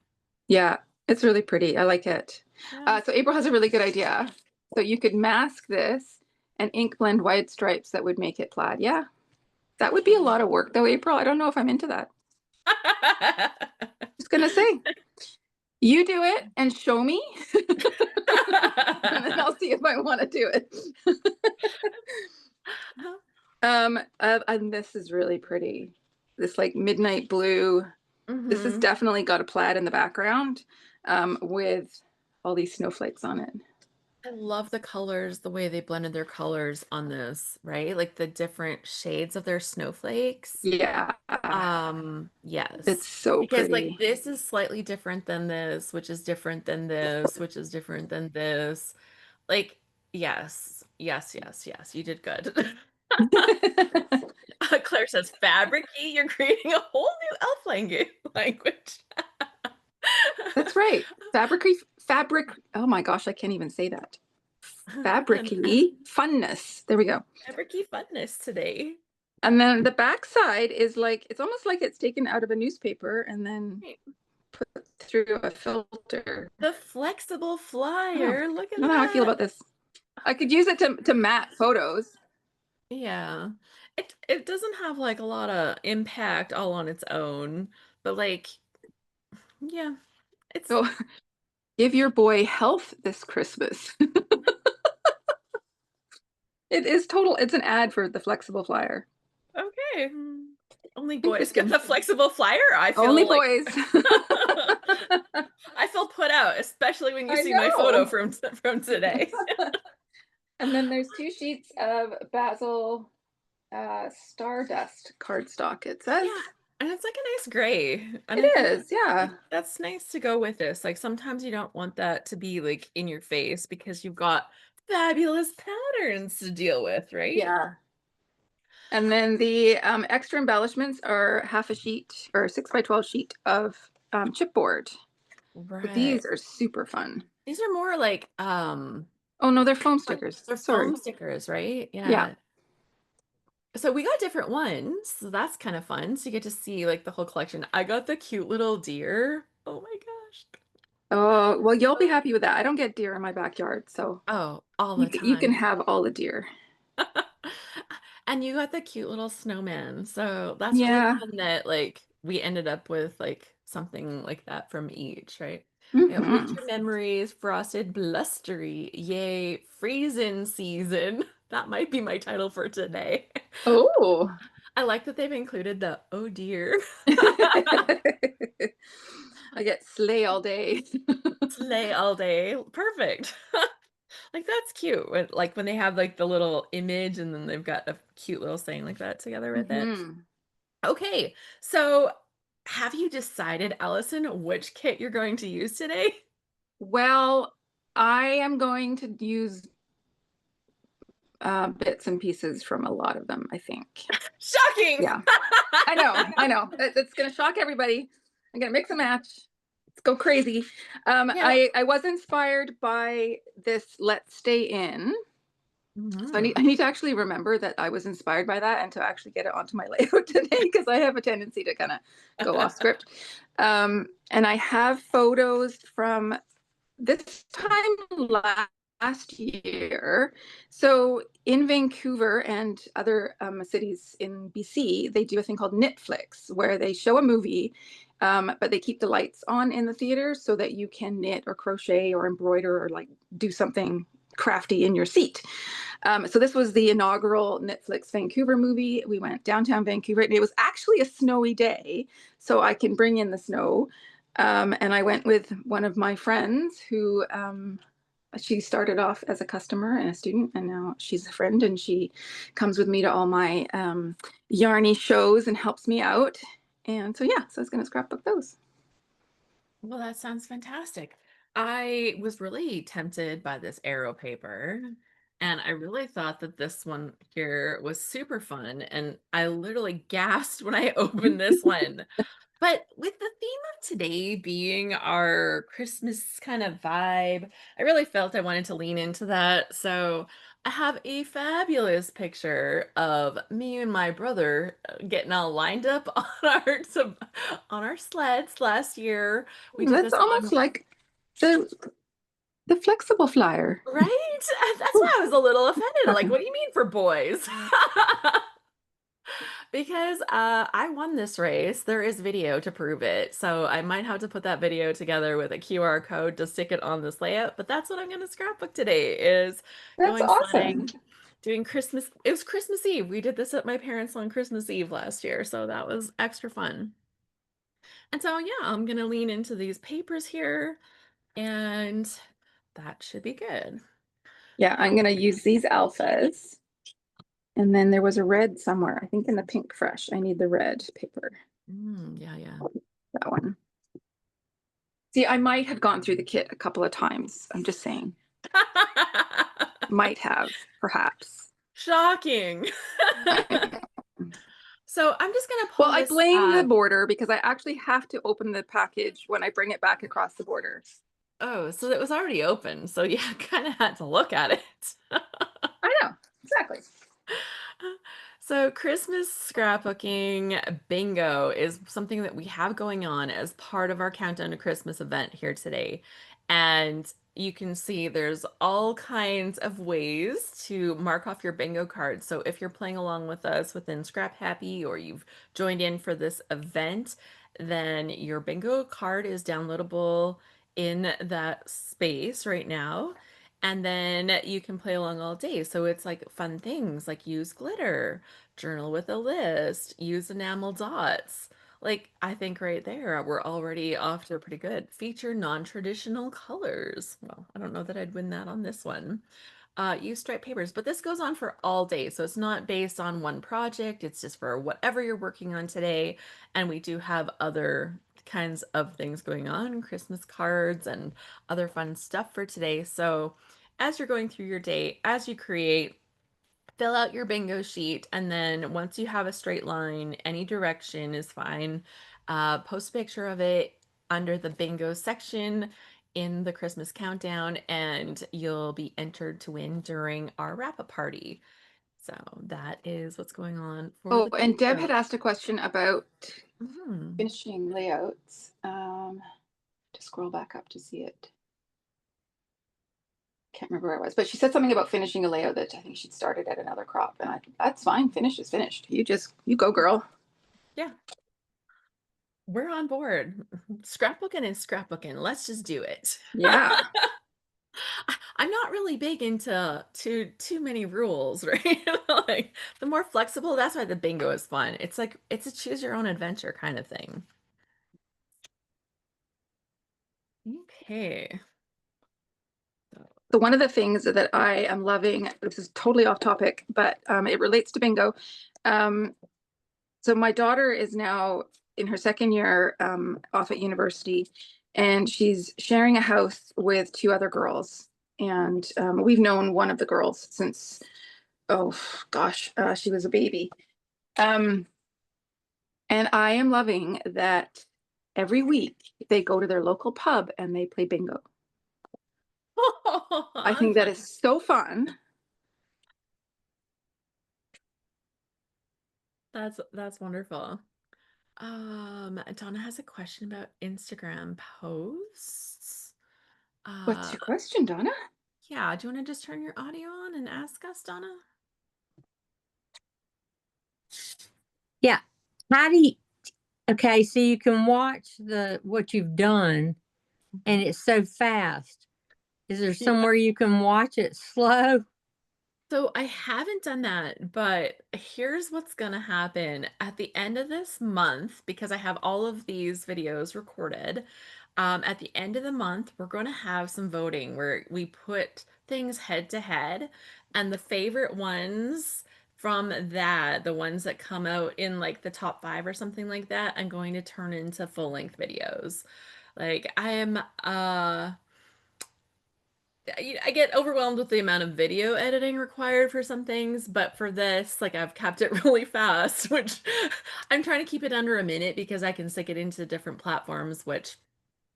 Yeah, it's really pretty. I like it. Yeah. So April has a really good idea. So you could mask this and ink blend white stripes that would make it plaid. Yeah, that would be a lot of work though, April. I don't know if I'm into that. Just gonna say, you do it and show me, and then I'll see if I want to do it. And this is really pretty. This like midnight blue. This has hmm definitely got a plaid in the background, with all these snowflakes on it. I love the colors, the way they blended their colors on this, right? Like the different shades of their snowflakes. Yeah, it's Yes. so Because like pretty. this is slightly different than this, which is different than this, which is different than this. Like, yes, yes, yes, yes, you did good. Claire says, fabricy, you're creating a whole new elf language. That's right. Fabric. Oh my gosh, I can't even say that. And Fabricy funness. There we go. fabricy funness today. And then the back side is like it's almost like it's taken out of a newspaper and then Right. put through a filter. The flexible I don't know. flyer, look I at don't know how I feel that. about this. I could use it to mat photos. Yeah. It doesn't have like a lot of impact all on its own, but like, yeah, it's So give your boy health this Christmas. It is total. It's an ad for the flexible flyer. okay. Only I think boys this get can the flexible flyer. I only feel like boys. I feel put out, especially when you I see my photo know. from today. And then there's 2 sheets of basil stardust cardstock, it says. Yeah, and it's like a nice gray. And It I think is, yeah. that's nice to go with this. Like sometimes you don't want that to be like in your face because you've got fabulous patterns to deal with, right? Yeah. And then the extra embellishments are half a sheet or 6 by 12 sheet of chipboard. But Right. these are super fun. These are more Oh no, they're foam like stickers. they're Sorry. foam stickers, right? Yeah. Yeah. So we got different ones. So that's kind of fun. So you get to see like the whole collection. I got the cute little deer. Oh my gosh. Oh, well, you'll be happy with that. I don't get deer in my backyard, so Oh, all the you can time. have all the deer. And you got the cute little snowman. So that's really Yeah. fun that like we ended up with like something like that from each, right? We have Hmm. winter memories, frosted blustery, yay, freezing season. That might be my title for today. Oh. I like that they've included the oh dear. I get sleigh all day. Slay all day. Perfect. Like that's cute. Like when they have like the little image and then they've got a cute little saying like that together with it. Hmm. Okay, so have you decided, Allison, which kit you're going to use today? Well, I am going to use bits and pieces from a lot of them, I think. Shocking! Yeah, I know, I know. It's going to shock everybody. I'm going to mix and match. Let's go crazy. Yeah. I was inspired by this Let's Stay In. So I Mhm. need to actually remember that I was inspired by that and to actually get it onto my layout today because I have a tendency to kind of go off script. And I have photos from this time last year. So in Vancouver and other cities in BC, they do a thing called Knitflix, where they show a movie, but they keep the lights on in the theater so that you can knit or crochet or embroider or like do something crafty in your seat. So this was the inaugural Netflix Vancouver movie. We went downtown Vancouver, and it was actually a snowy day, so I can bring in the snow. And I went with one of my friends who she started off as a customer and a student, and now she's a friend, and she comes with me to all my yarny shows and helps me out. And so, yeah, so I was going to scrapbook those. Well, that sounds fantastic. I was really tempted by this arrow paper, and I really thought that this one here was super fun, and I literally gasped when I opened this one. But with the theme of today being our Christmas kind of vibe, I really felt I wanted to lean into that. So I have a fabulous picture of me and my brother getting all lined up on on our sleds last year. We did That's this almost on, like the the flexible flyer. right? That's Ooh, why I was a little offended. Like, shocking. what do you mean for boys? Because I won this race. There is video to prove it. So I might have to put that video together with a QR code to stick it on this layout. But that's what I'm going to scrapbook today is That's going awesome. sledding, doing Christmas. It was Christmas Eve. We did this at my parents' on Christmas Eve last year. So that was extra fun. And so, yeah, I'm going to lean into these papers here and that should be good. Yeah, I'm going to use these alphas. And then there was a red somewhere, I think in the pink fresh. I need the red paper, Yeah, yeah. that one. See, I might have gone through the kit a couple of times. I'm just saying. Might have, perhaps. Shocking. So I'm just gonna Well, pull I this blame the border because I actually have to open the package when I bring it back across the border. oh, so it was already open. So yeah, kind of had to look at it. I know, exactly. So Christmas scrapbooking bingo is something that we have going on as part of our Countdown to Christmas event here today. And you can see there's all kinds of ways to mark off your bingo card. So if you're playing along with us within Scrap Happy or you've joined in for this event, then your bingo card is downloadable in that space right now. And then you can play along all day. So it's like fun things like use glitter, journal with a list, use enamel dots. Like, I think right there, we're already off to a pretty good. Feature non-traditional colors. Well, I don't know that I'd win that on this one. Use striped papers, but this goes on for all day. So it's not based on one project. It's just for whatever you're working on today. And we do have other kinds of things going on, Christmas cards and other fun stuff for today. So as you're going through your day, as you create, fill out your bingo sheet, and then once you have a straight line, any direction is fine. Post a picture of it under the bingo section in the Christmas countdown, and you'll be entered to win during our wrap-up party. So that is what's going on for Oh, the and Deb bingo. had asked a question about Mhm. finishing layouts. To scroll back up to see it. Can't remember where it was, but she said something about finishing a layout that I think she'd started at another crop, and that's fine. Finish is finished. You go, girl. Yeah, we're on board. Scrapbooking and scrapbooking. Let's just do it. Yeah. I'm not really big into too many rules, right? Like the more flexible, that's why the bingo is fun. It's like it's a choose your own adventure kind of thing. Okay. So, So one of the things that I am loving, this is totally off topic, but it relates to bingo. Um, so my daughter is now in her second year off at university, and she's sharing a house with two other girls. And we've known one of the girls since, oh gosh, she was a baby. Um, and I am loving that every week they go to their local pub and they play bingo. I think that is so fun. that's wonderful. Donna has a question about Instagram posts. What's Uh, your question, Donna? yeah, do you want to just turn your audio on and ask us, Donna? Yeah. How do you, okay, so you can watch the what you've done and Mhm. it's so fast. Is there Yeah. somewhere you can watch it slow? So I haven't done that, but here's what's gonna happen at the end of this month, because I have all of these videos recorded. At the end of the month, we're going to have some voting where we put things head to head, and the favorite ones from that, the ones that come out in like the top five or something like that, I'm going to turn into full-length videos. Like I am I get overwhelmed with the amount of video editing required for some things, but for this, like I've kept it really fast, which I'm trying to keep it under a minute because I can stick it into different platforms, which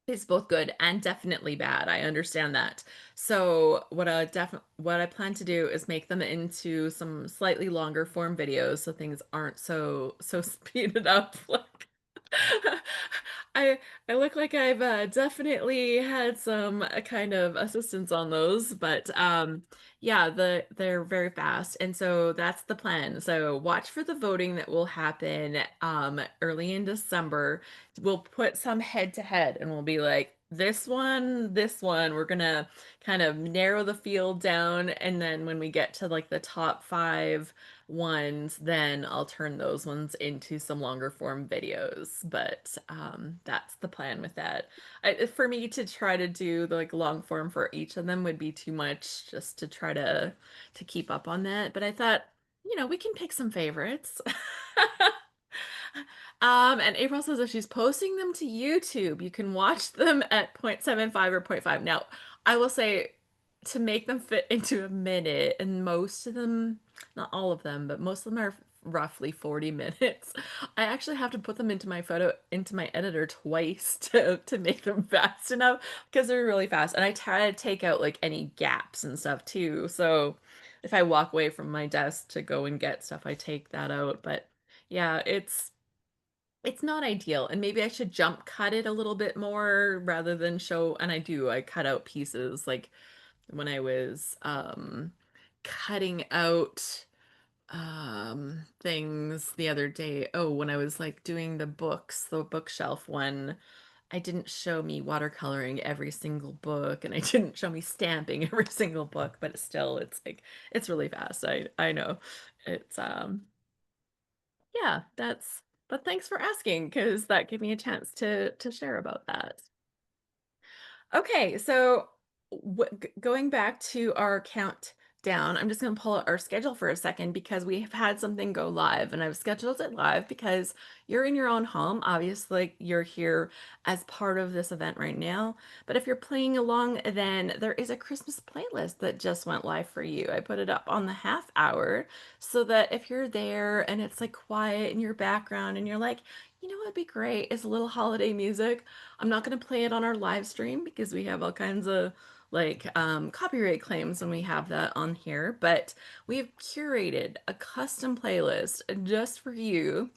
is both good and definitely bad. I understand that. So what I plan to do is make them into some slightly longer form videos so things aren't so speeded up. Like I I look like I've definitely had some kind of assistance on those, but yeah, they're very fast, and so that's the plan. So watch for the voting that will happen early in December. We'll put some head to head, and we'll be like this one. We're gonna kind of narrow the field down, and then when we get to like the top five ones, then I'll turn those ones into some longer form videos. But that's the plan with that. For me to try to do the like long form for each of them would be too much just to try to keep up on that. But I thought, we can pick some favorites. And April says if she's posting them to YouTube, you can watch them at 0.75 or point 0.5. Now, I will say to make them fit into a minute, and most of them, not all of them, but most of them are roughly 40 minutes. I actually have to put them into my editor twice to make them fast enough because they're really fast. And I try to take out like any gaps and stuff too. So if I walk away from my desk to go and get stuff, I take that out. But yeah, it's not ideal, and maybe I should jump cut it a little bit more rather than show, and I cut out pieces like when I was cutting out things the other day. Oh, when I was like doing the bookshelf one, I didn't show me watercoloring every single book, and I didn't show me stamping every single book, but it's like it's really fast. I know. It's yeah, but thanks for asking because that gave me a chance to share about that. Okay, so going back to our countdown, I'm just going to pull out our schedule for a second because we have had something go live, and I've scheduled it live because you're in your own home. Obviously, you're here as part of this event right now. But if you're playing along, then there is a Christmas playlist that just went live for you. I put it up on the half hour so that if you're there and it's like quiet in your background and you're like, what'd be great is a little holiday music. I'm not going to play it on our live stream because we have all kinds of like copyright claims when we have that on here, but we've curated a custom playlist just for you.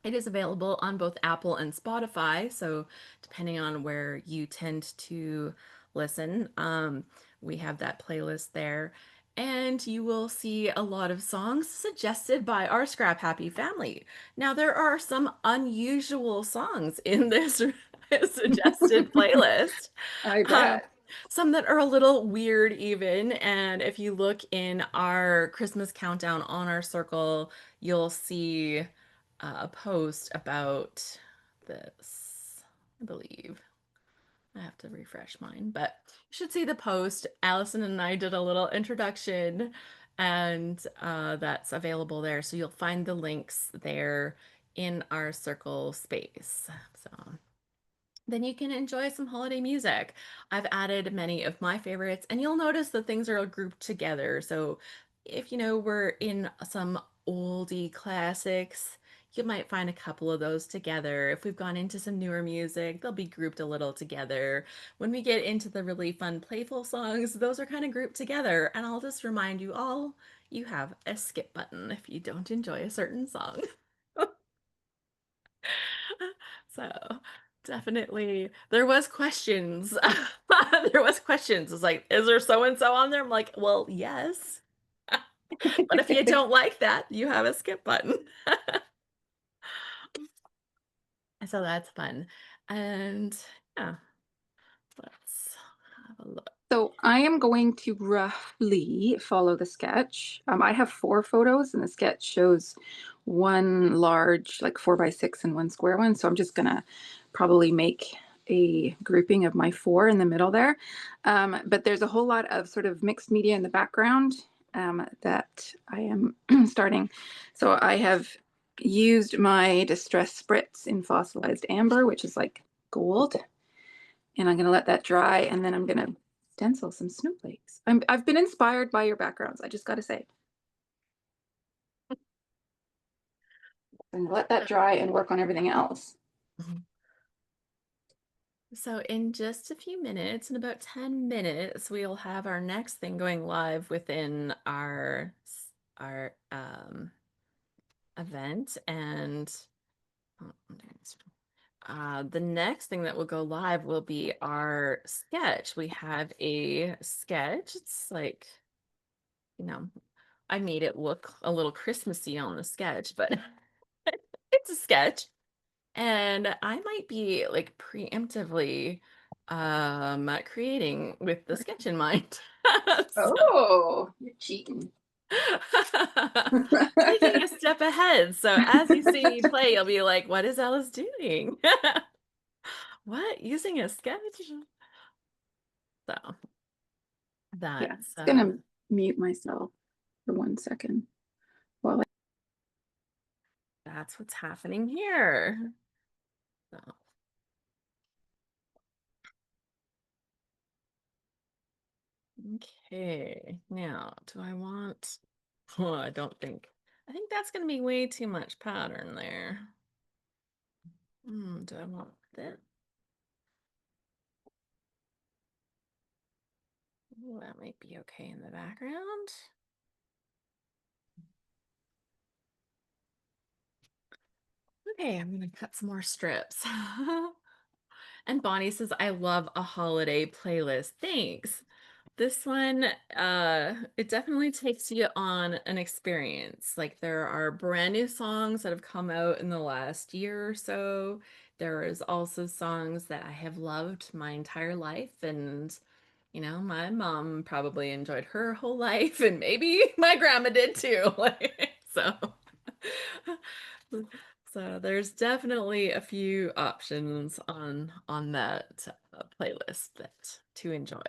It is available on both Apple and Spotify, so depending on where you tend to listen, we have that playlist there. And you will see a lot of songs suggested by our Scrap Happy family. Now, there are some unusual songs in this suggested playlist. I Um, bet. some that are a little weird, even. And if you look in our Christmas countdown on our circle, you'll see a post about this, I believe. I have to refresh mine, but you should see the post. Allison and I did a little introduction, and that's available there. So you'll find the links there in our circle space. So then you can enjoy some holiday music. I've added many of my favorites, and you'll notice that things are all grouped together. So if we're in some oldie classics, you might find a couple of those together. If we've gone into some newer music, they'll be grouped a little together. When we get into the really fun, playful songs, those are kind of grouped together. And I'll just remind you all, you have a skip button if you don't enjoy a certain song. So definitely there was questions. There was questions. It's like, is there so and so on there? I'm like, well, yes. But if you don't like that, you have a skip button. So that's fun. And yeah, let's have a look. So I am going to roughly follow the sketch. I have 4 photos, and the sketch shows one large, like 4x6, and one square one. So I'm just gonna probably make a grouping of my 4 in the middle there. But there's a whole lot of sort of mixed media in the background that I am starting. So I have used my Distress Spritz in fossilized amber, which is like gold. And I'm going to let that dry, and then I'm going to stencil some snowflakes. I've been inspired by your backgrounds, I just got to say. I'm going to let that dry and work on everything else. So in just a few minutes, in about 10 minutes, we'll have our next thing going live within our event. And the next thing that will go live will be our sketch. We have a sketch. It's like, you know, I made it look a little Christmassy on the sketch, but it's a sketch. And I might be like preemptively creating with the sketch in mind. Oh, you're cheating. Thinking a step ahead. So as you see me play, you'll be like, what is Alice doing? What? Using a sketch? So Yeah, that's it's going to mute myself for 1 second while that's what's happening here. So. Okay, now do I want, oh, I think that's going to be way too much pattern there. Do I want that? Ooh, that might be okay in the background. Okay, I'm gonna cut some more strips. And Bonnie says, I love a holiday playlist. Thanks. This one, it definitely takes you on an experience. Like there are brand new songs that have come out in the last year or so. There is also songs that I have loved my entire life, and you know, my mom probably enjoyed her whole life, and maybe my grandma did too. So, so there's definitely a few options on that playlist that to enjoy.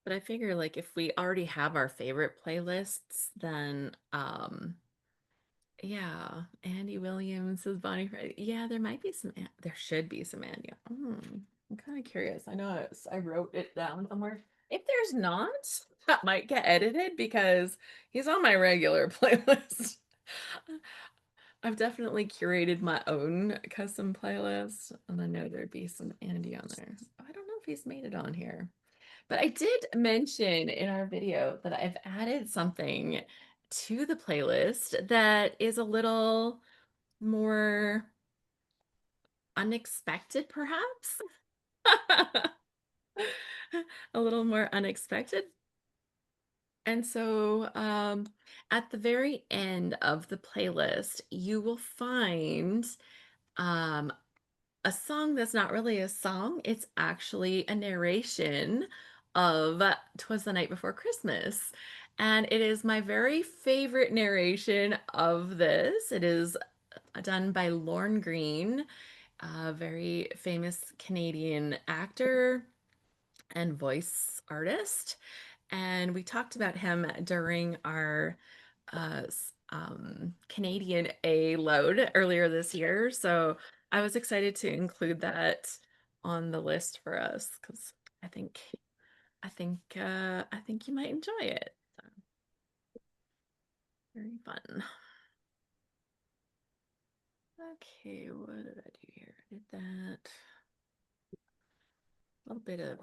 But I figure like if we already have our favorite playlists, then yeah, Andy Williams is Bonnie Friday. Yeah, there might be some there should be some Andy. I'm kind of curious. I know I wrote it down somewhere. If there's not, that might get edited because he's on my regular playlist. I've definitely curated my own custom playlist, and I know there'd be some Andy on there. I don't know if he's made it on here. But I did mention in our video that I've added something to the playlist that is a little more unexpected, perhaps. A little more unexpected. And so at the very end of the playlist, you will find um, a song that's not really a song. It's actually a narration of "'Twas the Night Before Christmas." And it is my very favorite narration of this. It is done by Lorne Greene, a very famous Canadian actor and voice artist. And we talked about him during our Canadian A load earlier this year. So I was excited to include that on the list for us because I think I think you might enjoy it. So, very fun. Okay, what did I do here? I did that. A little bit of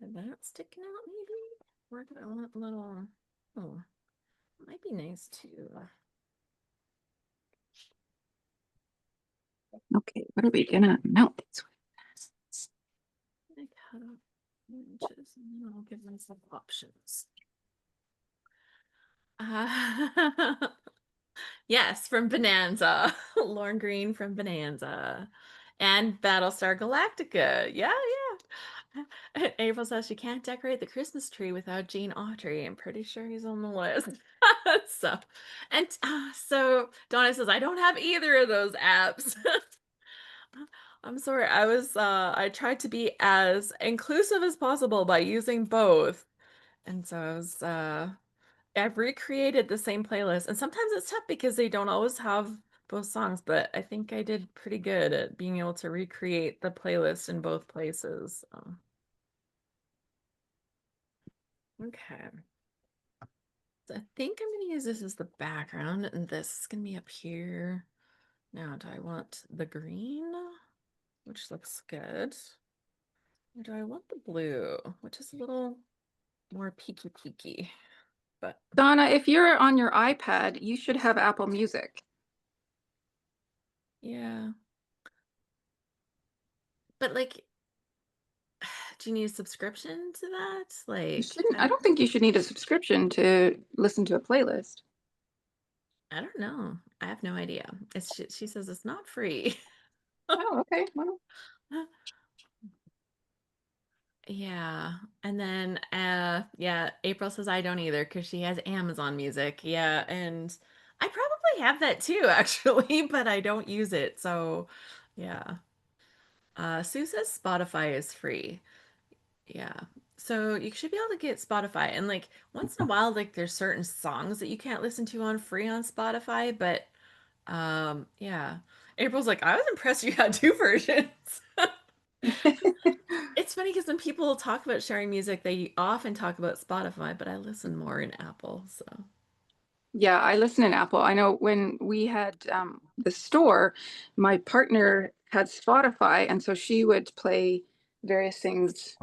that sticking out maybe? Or do I want a little, oh, might be nice too. Okay, what are we gonna mount this I cut off 4 inches and then I'll give myself options. Uh, yes, from Bonanza. Lauren Green from Bonanza. And Battlestar Galactica. Yeah, yeah. April says she can't decorate the Christmas tree without Gene Autry. I'm pretty sure he's on the list. So, and so Donna says, I don't have either of those apps. I'm sorry. I tried to be as inclusive as possible by using both. And so I've recreated the same playlist. And sometimes it's tough because they don't always have both songs, but I think I did pretty good at being able to recreate the playlist in both places. Okay. So I think I'm going to use this as the background, and this is going to be up here. Now, do I want the green, which looks good? Or do I want the blue, which is a little more peaky peaky? But Donna, if you're on your iPad, you should have Apple Music. yeah. But like, do you need a subscription to that? You Like, shouldn't, I don't think you should need a subscription to listen to a playlist. I don't know. I have no idea. She says it's not free. Oh, okay. Well, Yeah. And then yeah, April says I don't either because she has Amazon Music. Yeah, and I probably have that too, actually, but I don't use it. So yeah. Sue says Spotify is free. Yeah. So you should be able to get Spotify. And like once in a while, like there's certain songs that you can't listen to on free on Spotify, but yeah. April's like, I was impressed you had two versions. It's funny because when people talk about sharing music, they often talk about Spotify, but I listen more in Apple. So, yeah, I listen in Apple. I know when we had the store, my partner had Spotify, and so she would play various things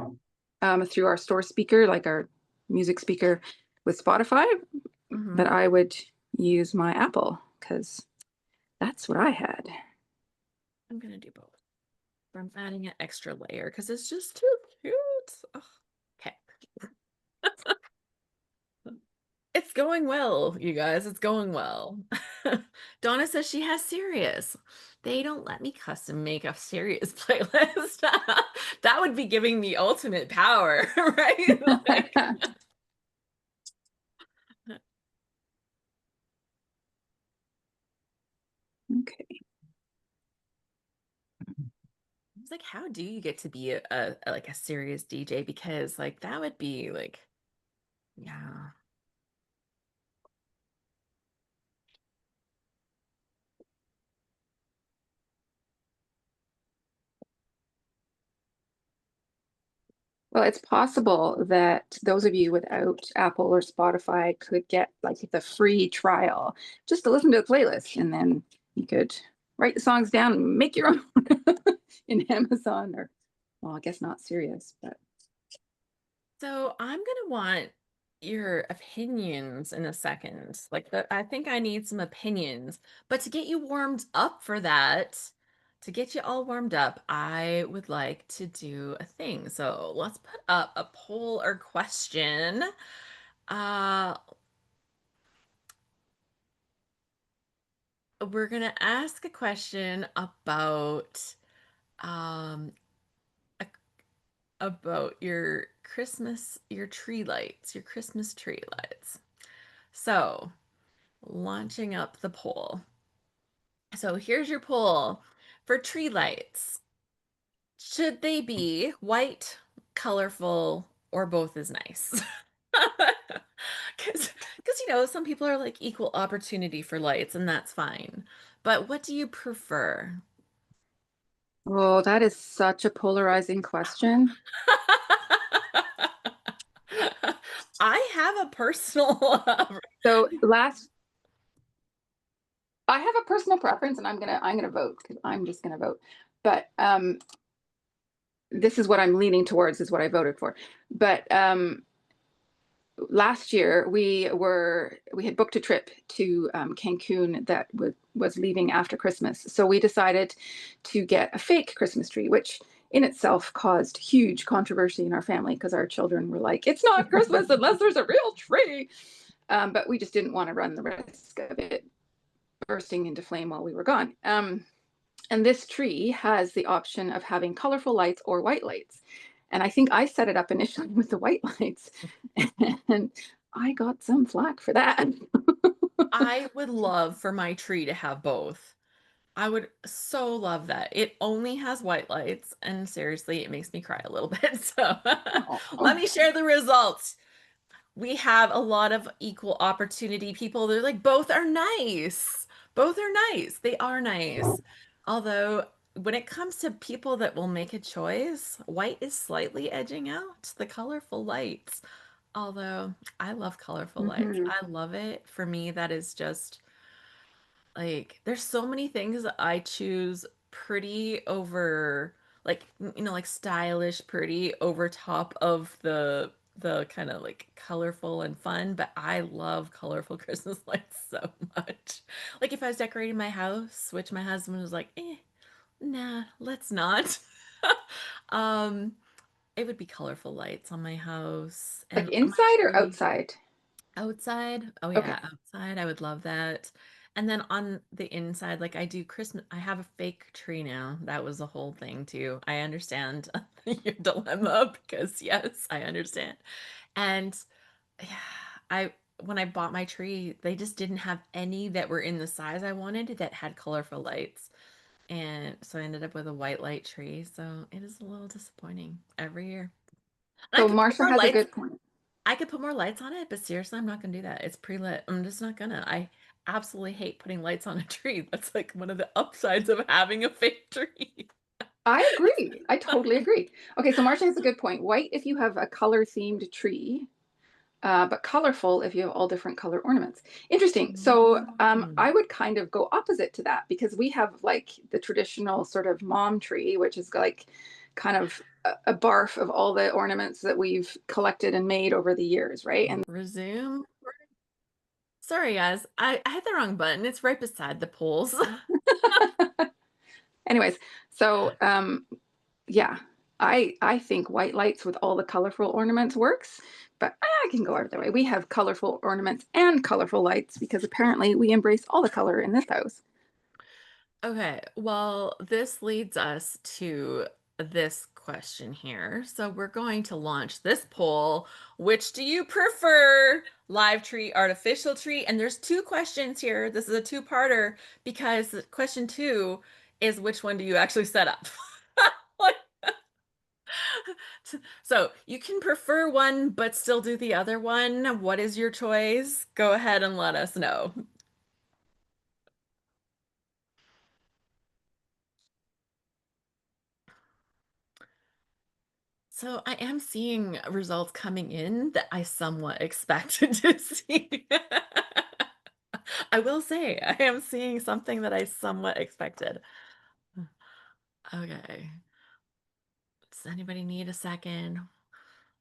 through our store speaker, like our music speaker with Spotify, but mhm. I would use my Apple because that's what I had. I'm gonna do both. But I'm adding an extra layer because it's just too cute. Ugh. Okay. It's going well, you guys. It's going well. Donna says she has Sirius. They don't let me custom make a Sirius playlist. That would be giving me ultimate power, right? Like, Okay. it's like, how do you get to be like a serious DJ? Because like that would be like, yeah. Well, it's possible that those of you without Apple or Spotify could get like the free trial just to listen to the playlist, and then you could write the songs down and make your own in Amazon or, well, I guess not Sirius, but So I'm gonna want your opinions in a second. Like I think I need some opinions. But to get you warmed up for that, to get you all warmed up, I would like to do a thing. So let's put up a poll or question. Uh, we're gonna ask a question um a- about your tree lights, your Christmas tree lights. So, launching up the poll. So here's your poll for tree lights. Should they be white, colorful, or both is nice? Because some people are like equal opportunity for lights, and that's fine. But what do you prefer? oh, that is such a polarizing question. I have a personal So I have a personal preference, and I'm gonna vote because I'm just gonna vote. But this is what I'm leaning towards, is what I voted for. But last year we had booked a trip to Cancun that was leaving after Christmas. So we decided to get a fake Christmas tree, which in itself caused huge controversy in our family because our children were like, "It's not Christmas unless there's a real tree." But we just didn't want to run the risk of it bursting into flame while we were gone. And this tree has the option of having colorful lights or white lights. And I think I set it up initially with the white lights, and I got some flack for that. I would love for my tree to have both. I would so love that. It only has white lights, and seriously, it makes me cry a little bit. So let Oh. me share the results. We have a lot of equal opportunity people. They're like, both are nice. Both are nice. They are nice. Although, when it comes to people that will make a choice, white is slightly edging out the colorful lights. Although, I love colorful lights. Mhm. I love it. For me, that is just like, there's so many things that I choose pretty over, like, like stylish, pretty over top of the kind of like colorful and fun, but I love colorful Christmas lights so much. Like if I was decorating my house, which my husband was like, nah, let's not. Um, it would be colorful lights on my house Like and on my inside or tree. outside? Outside? Oh Okay. yeah, outside. I would love that. And then on the inside, like I do Christmas, I have a fake tree now. That was a whole thing too. I understand your dilemma because yes, I understand. And yeah, I when I bought my tree, they just didn't have any that were in the size I wanted that had colorful lights. And so I ended up with a white light tree. So it is a little disappointing every year. And I So could put Marsha more has a lights good point. I could put more lights on it, but seriously, I'm not gonna do that. It's pre-lit. I'm just not gonna. I absolutely hate putting lights on a tree. That's like one of the upsides of having a fake tree. I agree. I totally agree. Okay, so Marsha has a good point. White if you have a color themed tree, but colorful if you have all different color ornaments. Interesting. So Mm. I would kind of go opposite to that because we have like the traditional sort of mom tree, which is like kind of a barf of all the ornaments that we've collected and made over the years, right? And Resume. Sorry, guys. I hit the wrong button. It's right beside the poles. anyways, so yeah, I think white lights with all the colorful ornaments works, but I can go either way. We have colorful ornaments and colorful lights because apparently we embrace all the color in this house. Okay, well, this leads us to this question here. So we're going to launch this poll. Which do you prefer? Live tree, artificial tree? And there's two questions here. This is a two-parter because question two is which one do you actually set up? Like, so you can prefer one but still do the other one. What is your choice? Go ahead and let us know. So I am seeing results coming in that I somewhat expected to see. I will say, I am seeing something that I somewhat expected. Okay. Does anybody need a second?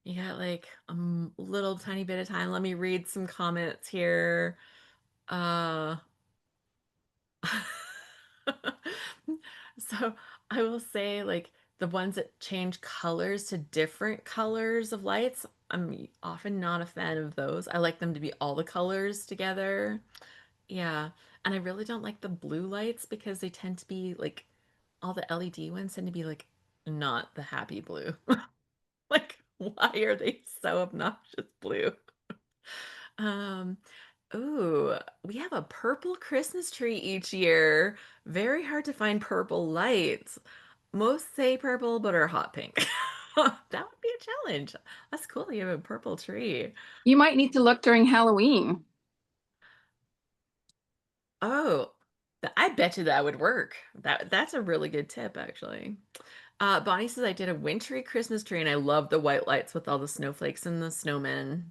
You got like a little tiny bit of time. Let me read some comments here. Uh, so I will say, like, the ones that change colors to different colors of lights, I'm often not a fan of those. I like them to be all the colors together. Yeah. And I really don't like the blue lights because they tend to be like all the LED ones tend to be like not the happy blue. Like, why are they so obnoxious blue? Um, ooh, we have a purple Christmas tree each year. Very hard to find purple lights. Most say purple, but are hot pink. That would be a challenge. That's cool. You have a purple tree. You might need to look during Halloween. Oh, I bet you that would work. That's a really good tip, actually. Bonnie says I did a wintry Christmas tree and I love the white lights with all the snowflakes and the snowmen.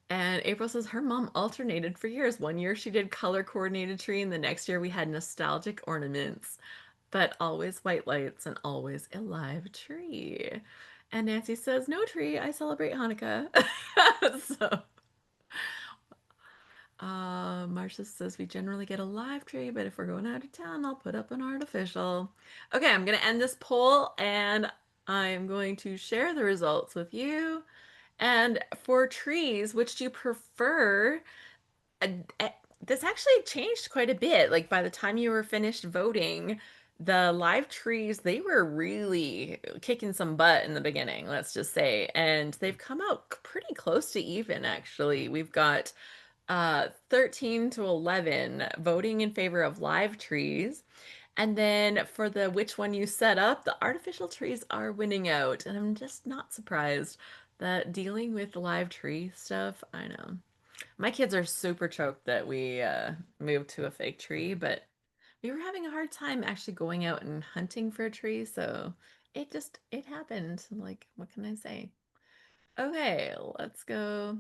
And April says her mom alternated for years. One year she did color coordinated tree, and the next year we had nostalgic ornaments, but always white lights and always a live tree. And Nancy says, no tree, I celebrate Hanukkah. So, Marcia says we generally get a live tree, but if we're going out of town, I'll put up an artificial. Okay, I'm going to end this poll and I'm going to share the results with you. And for trees, which do you prefer? uh, uh, this actually changed quite a bit. Like by the time you were finished voting, the live trees, they were really kicking some butt in the beginning, let's just say. And they've come out pretty close to even, actually. We've got 13 to 11 voting in favor of live trees. And then for the which one you set up, the artificial trees are winning out. And I'm just not surprised that dealing with live tree stuff, I know. My kids are super choked that we moved to a fake tree, but we were having a hard time actually going out and hunting for a tree, so it happened. Like, what can I say? Okay, let's go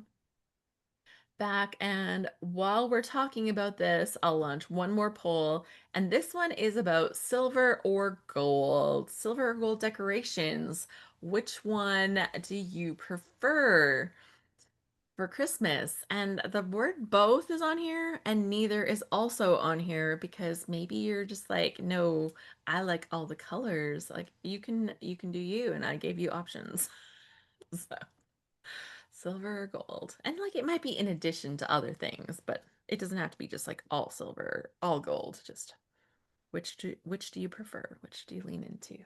back. And while we're talking about this, I'll launch one more poll. And this one is about silver or gold. Silver or gold decorations. Which one do you prefer for Christmas? And the word both is on here, and neither is also on here because maybe you're just like, no, I like all the colors. Like you can do you, and I gave you options. So silver or gold. And like it might be in addition to other things, but it doesn't have to be just like all silver, all gold. Just which do you prefer? Which do you lean into?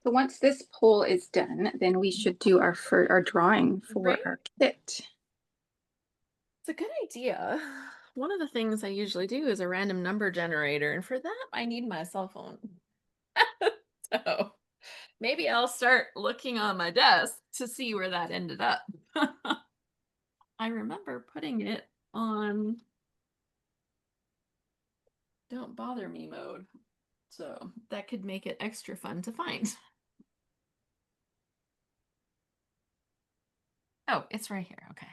So once this poll is done, then we should do our drawing for Right? our kit. It's a good idea. One of the things I usually do is a random number generator, and for that I need my cell phone. So maybe I'll start looking on my desk to see where that ended up. I remember putting it on don't bother me mode. So that could make it extra fun to find. Oh, it's right here. Okay.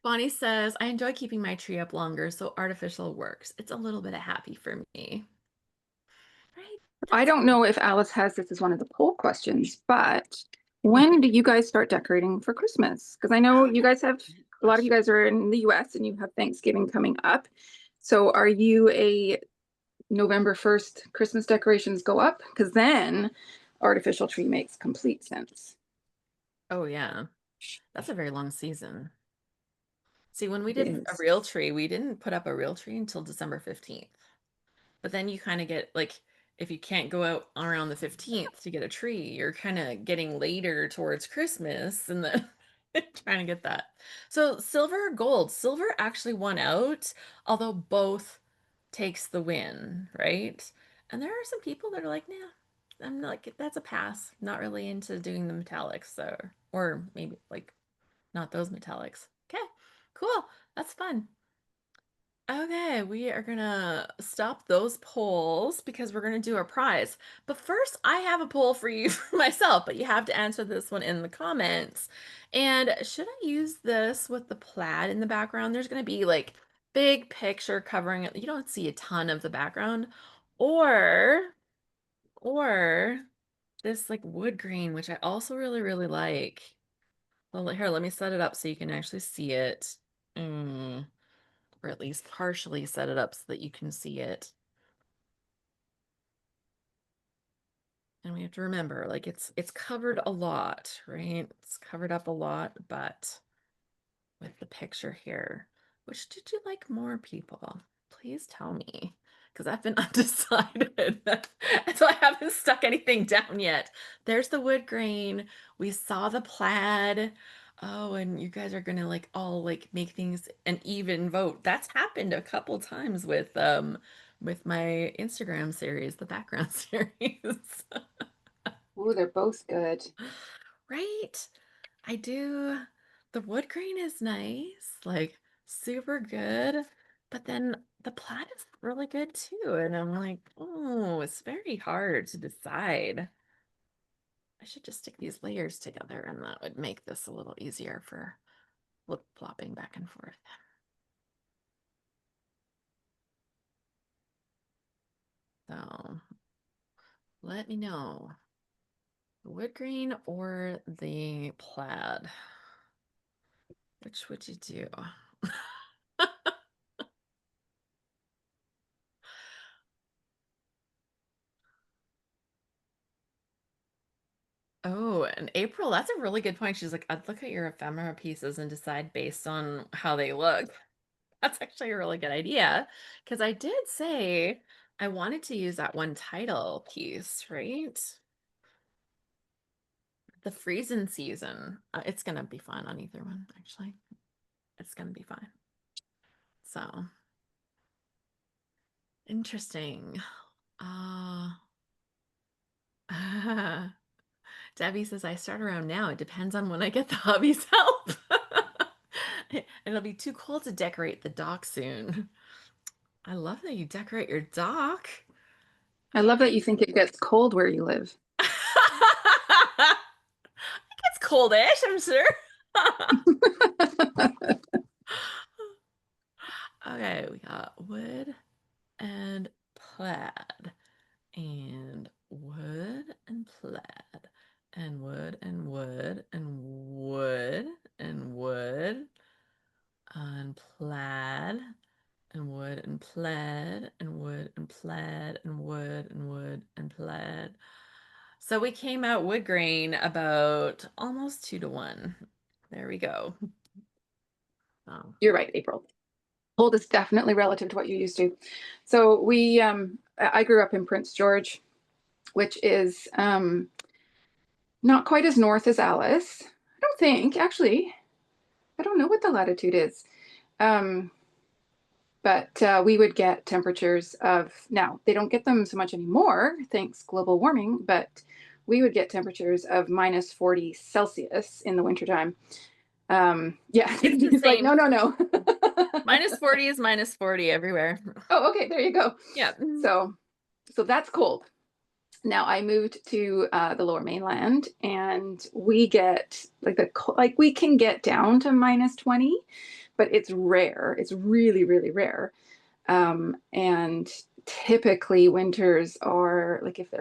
Bonnie says, I enjoy keeping my tree up longer, so artificial works. It's a little bit of happy for me. Right? I That's don't know if Alice has this as one of the poll questions, but when do you guys start decorating for Christmas? Because I know oh you yeah. guys have, Good a lot of you question. guys are in the US and you have Thanksgiving coming up. So are you a November 1st Christmas decorations go up? Because then artificial tree makes complete sense. Oh yeah. That's a very long season. See, when we It did a is. real tree, we didn't put up a real tree until December 15th. But then you kind of get like if you can't go out around the 15th to get a tree, you're kind of getting later towards Christmas and then trying to get that. So silver or gold, silver actually won out, although both takes the win, right? And there are some people that are like, nah, I'm not like that's a pass. Not really into doing the metallics, so or maybe like not those metallics. Okay, cool. That's fun. Okay, we are gonna stop those polls because we're gonna do a prize. But first, I have a poll for you for myself, but you have to answer this one in the comments. And should I use this with the plaid in the background? There's gonna be like big picture covering it. You don't see a ton of the background. Or, or this like wood green, which I also really, really like. Well, here, let me set it up so you can actually see it. Mm or at least partially set it up so that you can see it. And we have to remember, like it's covered a lot, right? It's covered up a lot, but with the picture here, which did you like more, people? Please tell me, because I've been undecided. So I haven't stuck anything down yet. There's the wood grain. We saw the plaid. Oh, and you guys are gonna like all like make things an even vote. That's happened a couple times with my Instagram series, the background series. Ooh, they're both good. Right? I do. The wood grain is nice, like super good, but then the plaid is really good too. And I'm like, oh, it's very hard to decide. I should just stick these layers together and that would make this a little easier for flip flopping back and forth. So let me know. The wood grain or the plaid? Which would you do? Oh, and April, that's a really good point. She's like, I'd look at your ephemera pieces and decide based on how they look. That's actually a really good idea. Because I did say I wanted to use that one title piece, right? The freezing season. It's gonna be fun on either one, actually. It's gonna be fine. So interesting. Uh Debbie says I start around now. It depends on when I get the hubby's help. It'll be too cold to decorate the dock soon. I love that you decorate your dock. I love that you think it gets cold where you live. It's coldish, I'm sure. Okay, we got wood and plaid, and wood and plaid, and wood and wood and wood and wood and plaid and wood and plaid and wood and plaid and wood and wood and plaid. So we came out wood grain about almost 2 to 1. There we go. Oh. You're right, April. Cold is definitely relative to what you're used to. So I grew up in Prince George, which is not quite as north as Alice. I don't think, actually. I don't know what the latitude is. Um, but we would get temperatures of, now they don't get them so much anymore, thanks global warming, but we would get temperatures of minus 40 Celsius in the wintertime. Yeah, It's the he's like, same. no, no, no. Minus 40 is minus 40 everywhere. Oh, okay, there you go. Yeah. So that's cold. Now I moved to the Lower Mainland, and we get like we can get down to minus 20, but it's rare. It's really, really rare. And typically winters are like if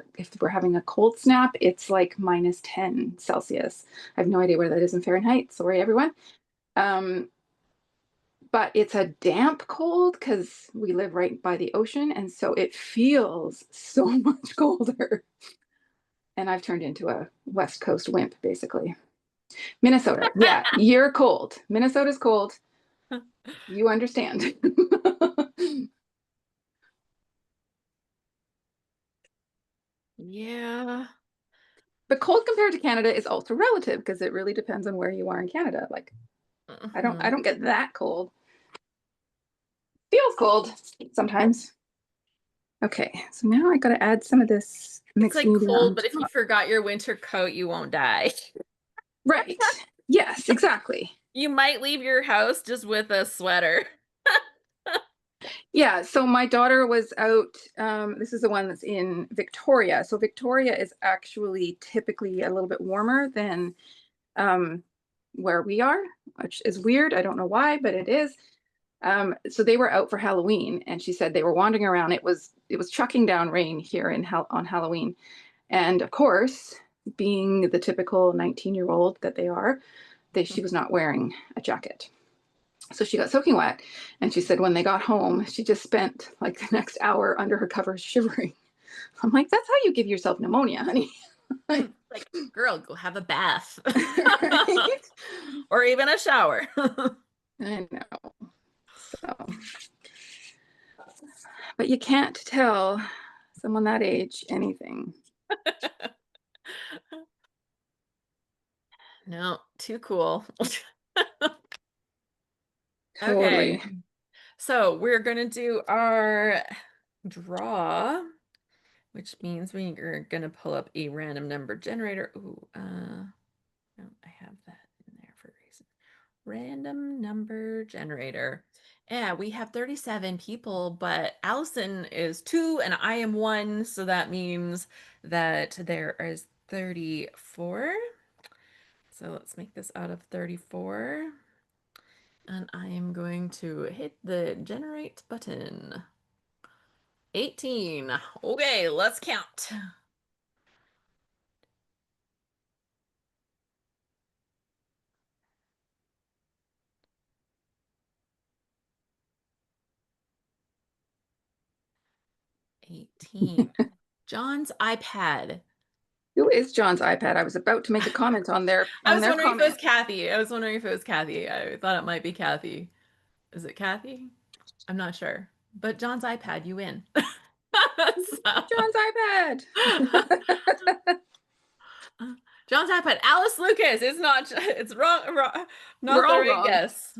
we're having a cold snap, it's like minus 10 Celsius. I have no idea where that is in Fahrenheit. Sorry, everyone. Um, but it's a damp cold because we live right by the ocean, and so it feels so much colder. And I've turned into a West Coast wimp, basically. Minnesota, yeah, you're cold. Minnesota's cold. You understand. Yeah. But cold compared to Canada is also relative because it really depends on where you are in Canada. Like I Mhm. don't get that cold. Feels cold sometimes. Okay, so now I got to add some of this It's mixed like media cold, on but if you top. forgot your winter coat, you won't die. Right. Yes, exactly. You might leave your house just with a sweater. Yeah, so my daughter was out. This is the one that's in Victoria. So Victoria is actually typically a little bit warmer than um, where we are, which is weird. I don't know why, but it is. So they were out for Halloween, and she said they were wandering around. It was chucking down rain here on Halloween, and of course, being the typical 19-year-old that they are, she was not wearing a jacket. So she got soaking wet, and she said when they got home, she just spent like the next hour under her covers shivering. I'm like, that's how you give yourself pneumonia, honey. Like, girl, go have a bath. Right? Or even a shower. I know. So, but you can't tell someone that age anything. No, too cool. Okay, Totally. so we're gonna do our draw, which means we're gonna pull up a random number generator. Ooh, no, I have that in there for a reason. Random number generator. Yeah, we have 37 people, but Allison is 2 and I am 1, so that means that there is 34. So let's make this out of 34. And I am going to hit the generate button. 18. Okay, let's count. $18. John's iPad. Who is John's iPad? I was about to make a comment on their I was wondering if it was comment. Kathy. I was wondering if it was Kathy. I thought it might be Kathy. Is it Kathy? I'm not sure. But John's iPad, you win. So- John's iPad. John's iPad. Alice Lucas. It's not. It's wrong. We're Not the all right wrong. guess.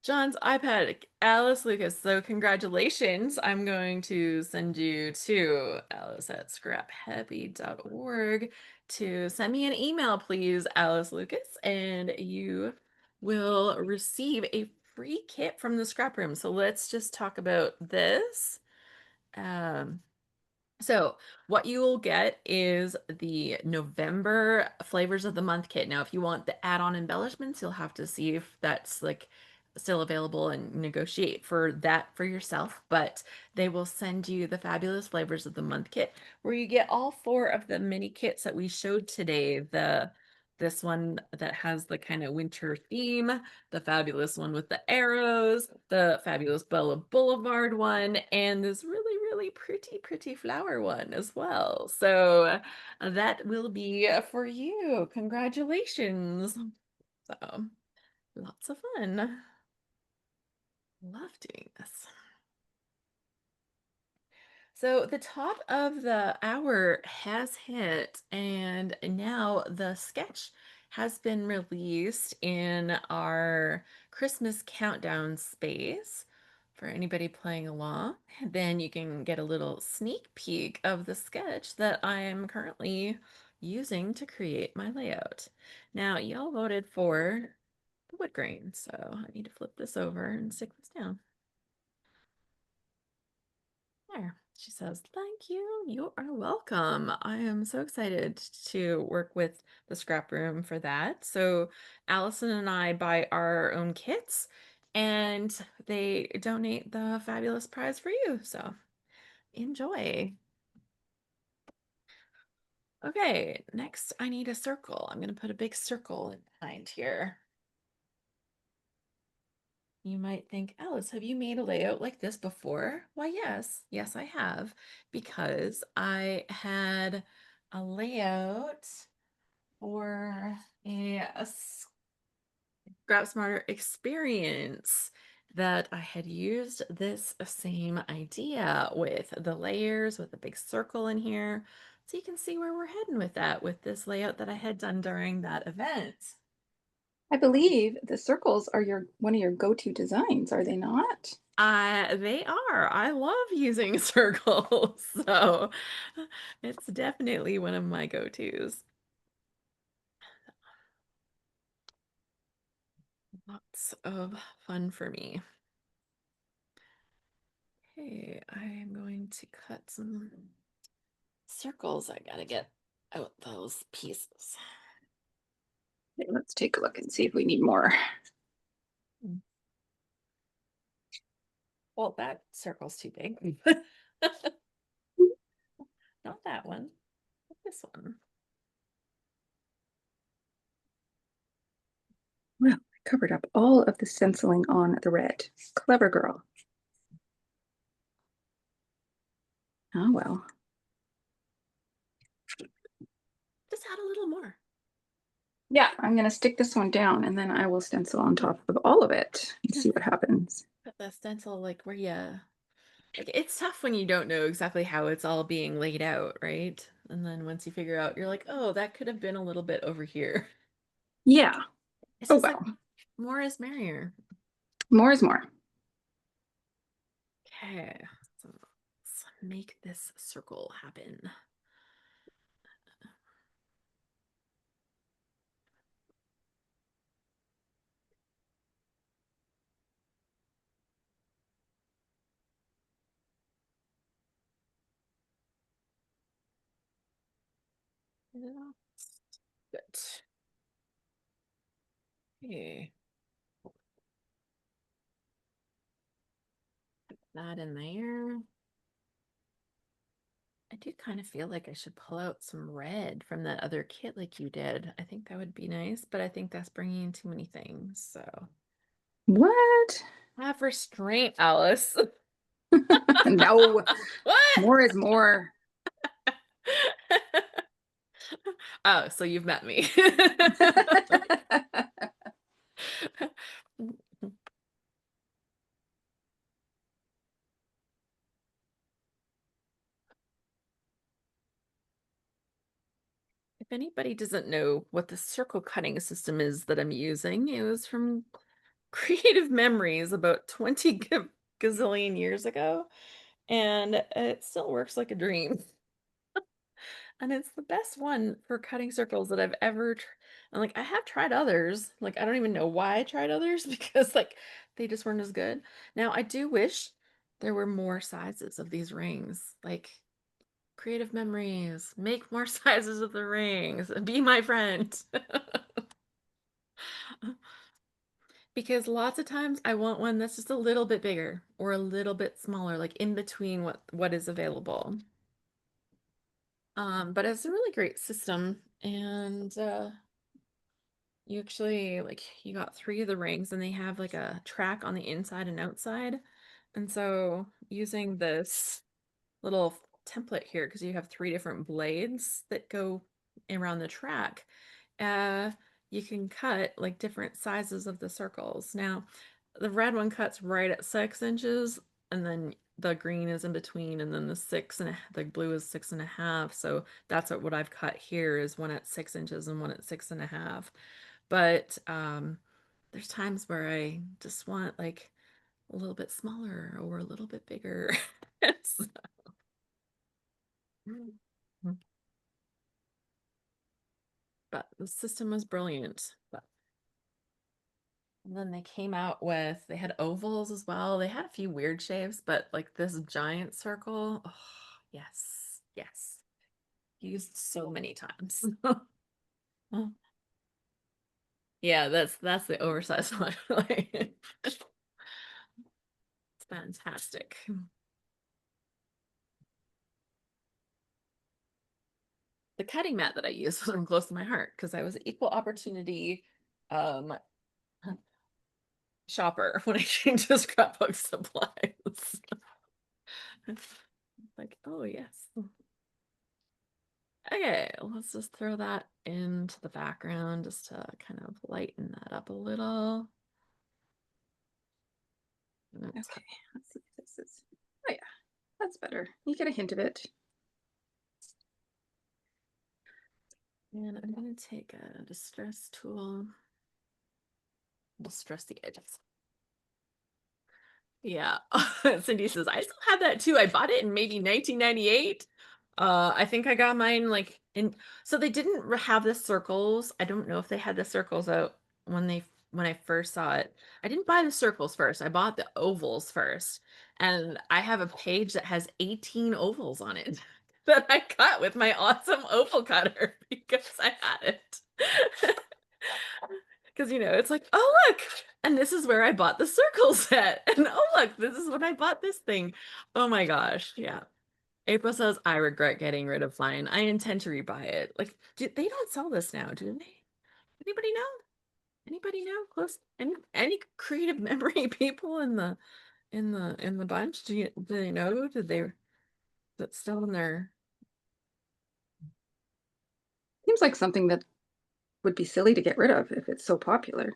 John's iPad, Alice Lucas. So congratulations. I'm going to send you to Alice at scraphappy.org to send me an email, please, Alice Lucas, and you will receive a free kit from the scrap room. So let's just talk about this. Um, so what you will get is the November flavors of the month kit. Now, if you want the add-on embellishments, you'll have to see if that's like still available and negotiate for that for yourself. But they will send you the fabulous flavors of the month kit where you get all 4 of the mini kits that we showed today. This one that has the kind of winter theme, the fabulous one with the arrows, the fabulous Bella Boulevard one, and this really, really pretty flower one as well. So that will be for you. Congratulations. So lots of fun. Love doing this. So the top of the hour has hit, and now the sketch has been released in our Christmas countdown space for anybody playing along. Then you can get a little sneak peek of the sketch that I am currently using to create my layout. Now, y'all voted for the wood grain, so I need to flip this over and stick this down. There. She says, "Thank you. You are welcome. I am so excited to work with the scrap room for that." So Allison and I buy our own kits and they donate the fabulous prize for you. So enjoy. Okay, next I need a circle. I'm going to put a big circle in behind here. You might think, Alice, have you made a layout like this before? Why, yes. Yes, I have, because I had a layout for a Scrap Smarter experience that I had used this same idea with the layers, with a big circle in here. So you can see where we're heading with that, with this layout that I had done during that event. I believe the circles are one of your go-to designs, are they not? They are. I love using circles, so it's definitely one of my go-tos. Lots of fun for me. Okay, I am going to cut some circles. I gotta get out those pieces. Okay, let's take a look and see if we need more. Well, that circle's too big. Not that one, but this one. Well, I covered up all of the stenciling on the red. Clever girl. Oh, well. Just add a little more. Yeah, I'm going to stick this one down and then I will stencil on top of all of it and see what happens. Put the stencil like where you like it's tough when you don't know exactly how it's all being laid out, right? And then once you figure out, you're like, oh, that could have been a little bit over here. Yeah. It's Oh, just like well. more is merrier. More is more. Okay, so let's make this circle happen. Yeah, good. Okay, put that in there. I do kind of feel like I should pull out some red from that other kit like you did. I think that would be nice, but I think that's bringing in too many things. So What? have restraint, Alice. No, What? more is more. Oh, so you've met me. If anybody doesn't know what the circle cutting system is that I'm using, it was from Creative Memories about 20 gazillion years ago, and it still works like a dream. And it's the best one for cutting circles that I've ever and like I have tried others. Like I don't even know why I tried others because like they just weren't as good. Now I do wish there were more sizes of these rings. Like Creative Memories, make more sizes of the rings. Be my friend. Because lots of times I want one that's just a little bit bigger or a little bit smaller, like in between what is available. But it's a really great system, and you actually like you got three of the rings, and they have like a track on the inside and outside. And so using this little template here, because you have three different blades that go around the track, uh, you can cut like different sizes of the circles. Now, the red one cuts right at 6 inches, and then the green is in between, and then the blue is 6.5. So that's what I've cut here is one at 6 inches and one at 6.5. But there's times where I just want like a little bit smaller or a little bit bigger. So- but the system was brilliant. But and then they came out with, they had ovals as well. They had a few weird shapes, but like this giant circle, oh, yes, yes. Used so many times. Yeah, that's the oversized one. Like, it's fantastic. The cutting mat that I used was close to my heart because I was an equal opportunity um shopper when I came to scrapbook supplies. Like, oh yes. Okay, let's just throw that into the background just to kind of lighten that up a little. Okay, let's see if this is, oh yeah, that's better. You get a hint of it. And I'm going to take a distress tool, distress the edges. Yeah. Cindy says, I still have that too. I bought it in maybe 1998. I think I got mine like in, so they didn't have the circles. I don't know if they had the circles out when I first saw it. I didn't buy the circles first. I bought the ovals first. And I have a page that has 18 ovals on it that I cut with my awesome oval cutter because I had it. Because, it's like, oh, look, and this is where I bought the circle set. And oh, look, this is when I bought this thing. Oh my gosh. Yeah. April says, I regret getting rid of mine. I intend to rebuy it. Like, they don't sell this now, do they? Anybody know? Anybody know? Close? Any creative memory people in the bunch? Do they know? That's still in there? Seems like something that would be silly to get rid of if it's so popular.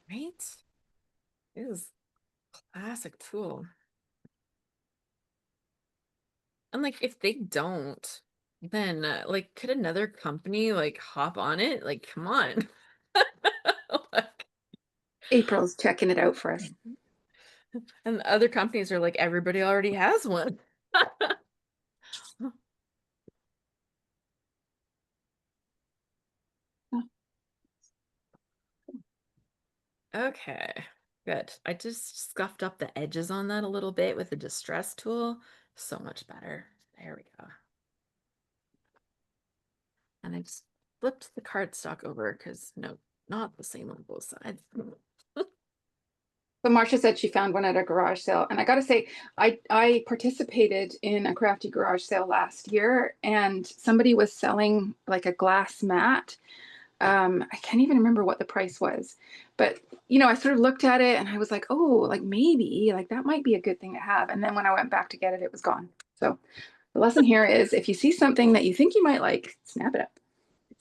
Right? It is a classic tool. And like if they don't, then like could another company like hop on it? Like come on. Like, April's checking it out for us. and other companies are like everybody already has one. Okay, good. I just scuffed up the edges on that a little bit with the distress tool. So much better. There we go. And I just flipped the cardstock over because no, not the same on both sides. But Marcia said she found one at a garage sale. And I got to say, I participated in a crafty garage sale last year, and somebody was selling like a glass mat. I can't even remember what the price was, but I sort of looked at it and I was like, oh, like maybe like that might be a good thing to have. And then when I went back to get it, it was gone. So the lesson here is if you see something that you think you might like, snap it up.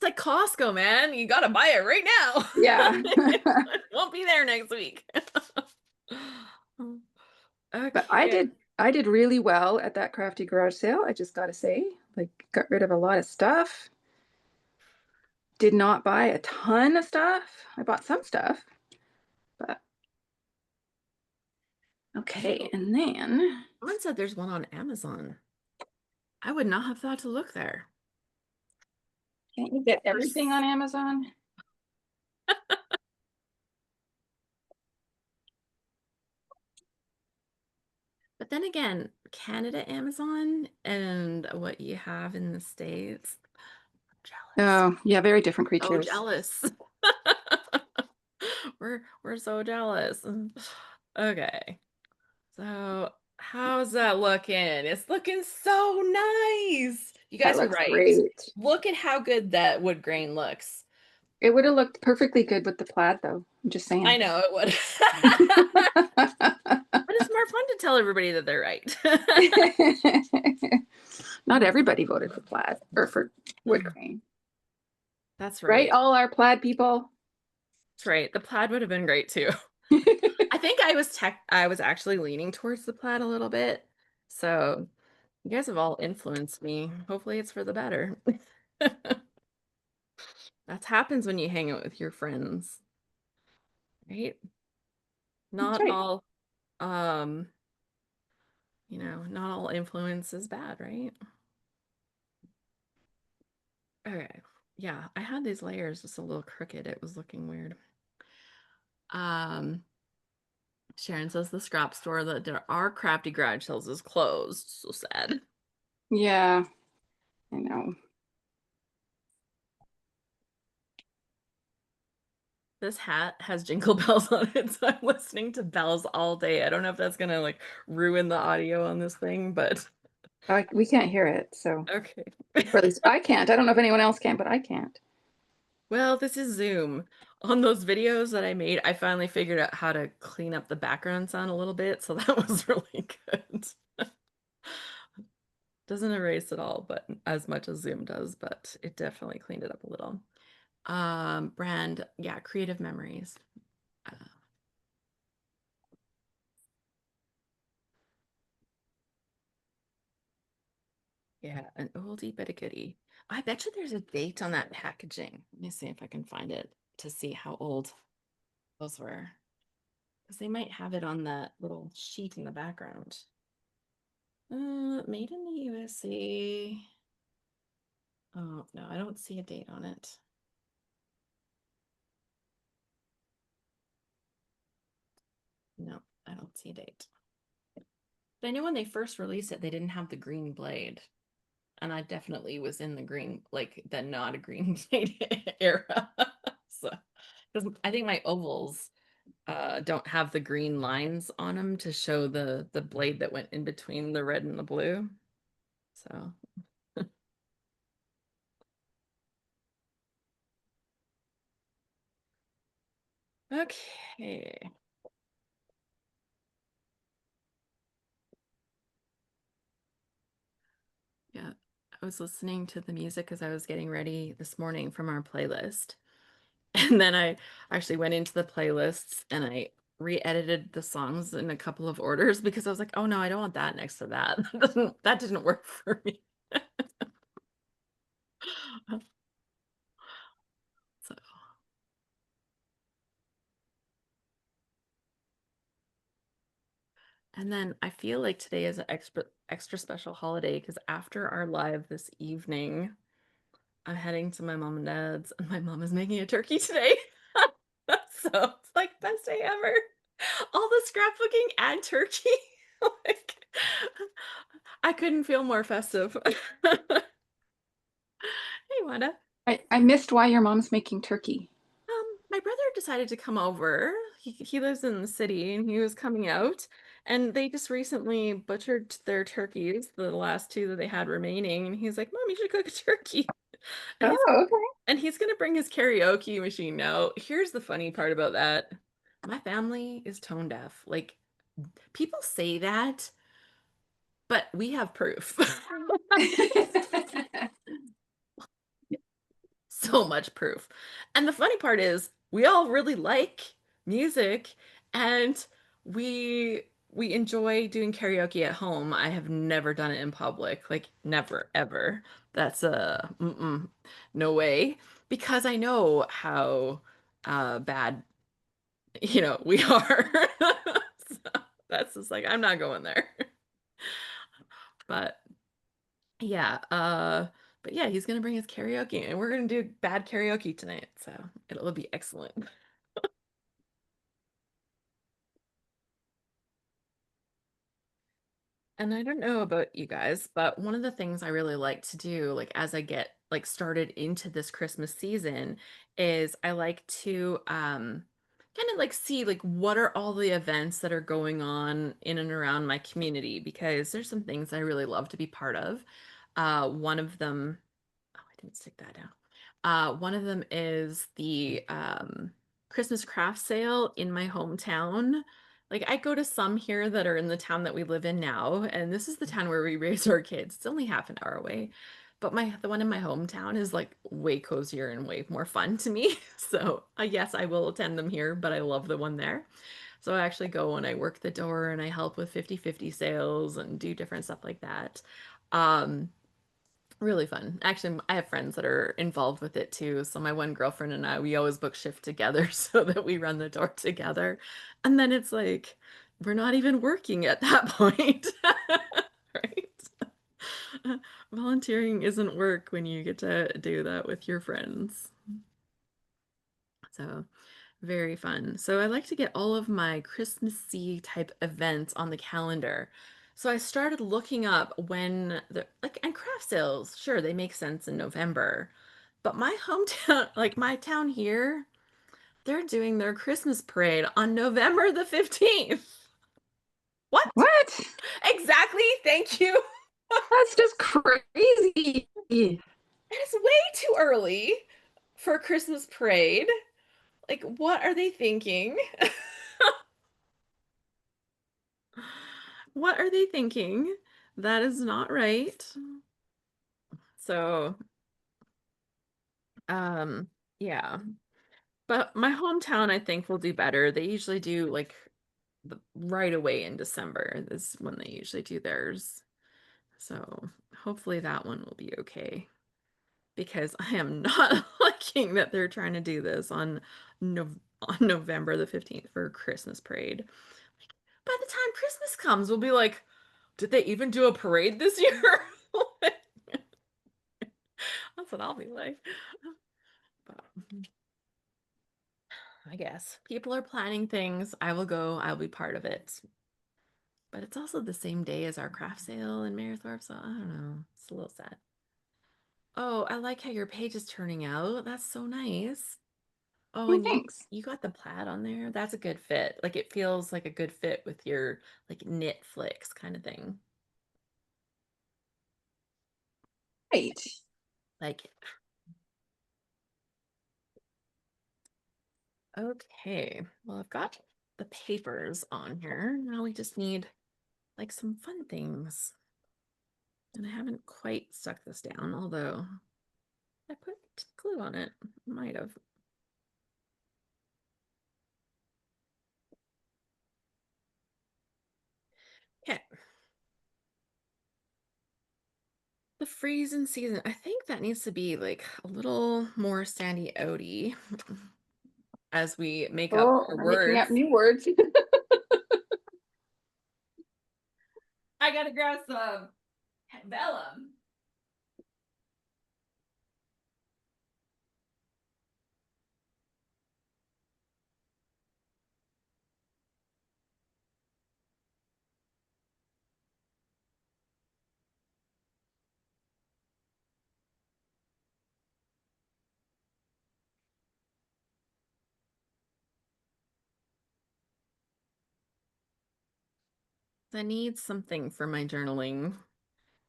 like Costco, man. You gotta buy it right now. Yeah. It won't be there next week. But Okay. I did really well at that crafty garage sale, I just gotta say. Like, got rid of a lot of stuff. Did not buy a ton of stuff. I bought some stuff, but okay. So, And then someone said there's one on Amazon. I would not have thought to look there. can't you get everything Pers- on Amazon? But then again, Canada Amazon and what you have in the States, jealous. Oh, yeah, very different So creatures. jealous. We're so jealous. Okay. So how's that looking? It's looking so nice. You That guys are looks right. great. Look at how good that wood grain looks. It would have looked perfectly good with the plaid, though. I'm just I saying. know it would. But it's more fun to tell everybody that they're right. Not everybody voted for plaid or for wood grain, That's right? right. All our plaid people. That's right. The plaid would have been great too. I think I was actually leaning towards the plaid a little bit. So you guys have all influenced me. Hopefully it's for the better. That happens when you hang out with your friends, right? That's Not right. all not all influence is bad, right? Okay. Yeah, I had these layers just a little crooked. It was looking weird. Um, Sharon says the scrap store that did our crafty garage sales is closed. So sad. Yeah, I know. This hat has jingle bells on it, so I'm listening to bells all day. I don't know if that's gonna like ruin the audio on this thing, but We can't hear it, so, okay. or at least I can't. I don't know if anyone else can, but I can't. Well, this is Zoom. On those videos that I made, I finally figured out how to clean up the background sound a little bit, so that was really good. Doesn't erase it all, but as much as Zoom does, but it definitely cleaned it up a little. Brand, yeah, creative memories. Uh, yeah, an oldie but a goodie. I bet you there's a date on that packaging. Let me see if I can find it to see how old those were. Because they might have it on that little sheet in the background. Made in the USA. Oh, no, I don't see a date on it. No, I don't see a date. But I know when they first released it, they didn't have the green blade. And I definitely was in the green, like the not a green blade era. So, because I think my ovals don't have the green lines on them to show the blade that went in between the red and the blue. So, okay. Yeah, I was listening to the music as I was getting ready this morning from our playlist. And then I actually went into the playlists and I re-edited the songs in a couple of orders because I was like, oh no, I don't want that next to that. That didn't work for me. So, and then I feel like today is an extra special holiday because after our live this evening, I'm heading to my mom and dad's, and my mom is making a turkey today. So it's like best day ever. All the scrapbooking and turkey. Like I couldn't feel more festive. Hey, Wanda. I missed why your mom's making turkey. My brother decided to come over. He lives in the city and he was coming out. And they just recently butchered their turkeys, the last two that they had remaining. And he's like, Mom, you should cook a turkey. And Oh, he's okay. and he's gonna bring his karaoke machine now. Here's the funny part about that. My family is tone deaf. Like people say that, but we have proof. so much proof. And the funny part is we all really like music and we enjoy doing karaoke at home. I have never done it in public, like never ever. That's a no way because I know how bad we are. So that's just like I'm not going there. But yeah, but yeah, he's gonna bring his karaoke and we're gonna do bad karaoke tonight, so it'll be excellent. And I don't know about you guys, but one of the things I really like to do, like as I get like started into this Christmas season, is I like to kind of like see like what are all the events that are going on in and around my community because there's some things I really love to be part of. One of them, oh, I didn't stick that down. One of them is the Christmas craft sale in my hometown. Like I go to some here that are in the town that we live in now, and this is the town where we raise our kids. It's only half an hour away. But the one in my hometown is like way cozier and way more fun to me. So, yes, I will attend them here, but I love the one there. So I actually go and I work the door and I help with 50/50 sales and do different stuff like that. Um, Really fun. Actually, I have friends that are involved with it too. So my one girlfriend and I, we always book shift together so that we run the door together. And then it's like we're not even working at that point. Right? Volunteering isn't work when you get to do that with your friends. So very fun. So I like to get all of my Christmassy type events on the calendar. So I started looking up when and craft sales, sure, they make sense in November. But my hometown, like my town here, they're doing their Christmas parade on November the 15th. What? What? Exactly. Thank you. That's just crazy. It's way too early for a Christmas parade. Like, what are they thinking? What are they thinking? That is not right. So, um, yeah. But my hometown, I think, will do better. They usually do like right away in December is when they usually do theirs. So hopefully that one will be okay because I am not liking that they're trying to do this no on November the 15th for a Christmas parade. By the time Christmas comes, we'll be like, did they even do a parade this year? That's what I'll be like. But I guess people are planning things. I will go. I'll be part of it. But it's also the same day as our craft sale in Marythorpe, so I don't know. It's a little sad. Oh, I like how your page is turning out. That's so nice. Oh, Oh, and thanks. you got the plaid on there. That's a good fit. Like it feels like a good fit with your like knit flicks kind of thing. Great. Like okay. Well, I've got the papers on here. Now we just need like some fun things. And I haven't quite stuck this down, although I put glue on it. Might have. Okay. The freezing season. I think that needs to be like a little more Sandy Outy as we make up Oh, our we're making up words. new words. I gotta grab some vellum. I need something for my journaling.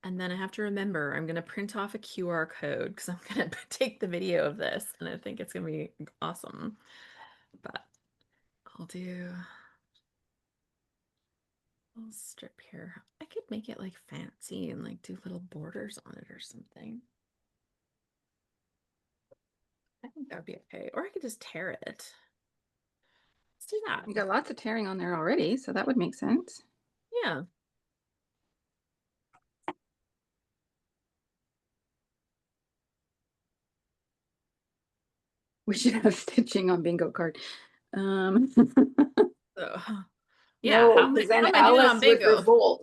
And then I have to remember I'm going to print off a QR code because I'm going to take the video of this and I think it's going to be awesome. But I'll do a little strip here. I could make it like fancy and like do little borders on it or something. That would be okay. Or I could just tear it. Let's do that. You got lots of tearing on there already, so that would make sense. Yeah. We should have stitching on bingo card. So, yeah. No, because How then am I doing on Alice would bingo? revolt.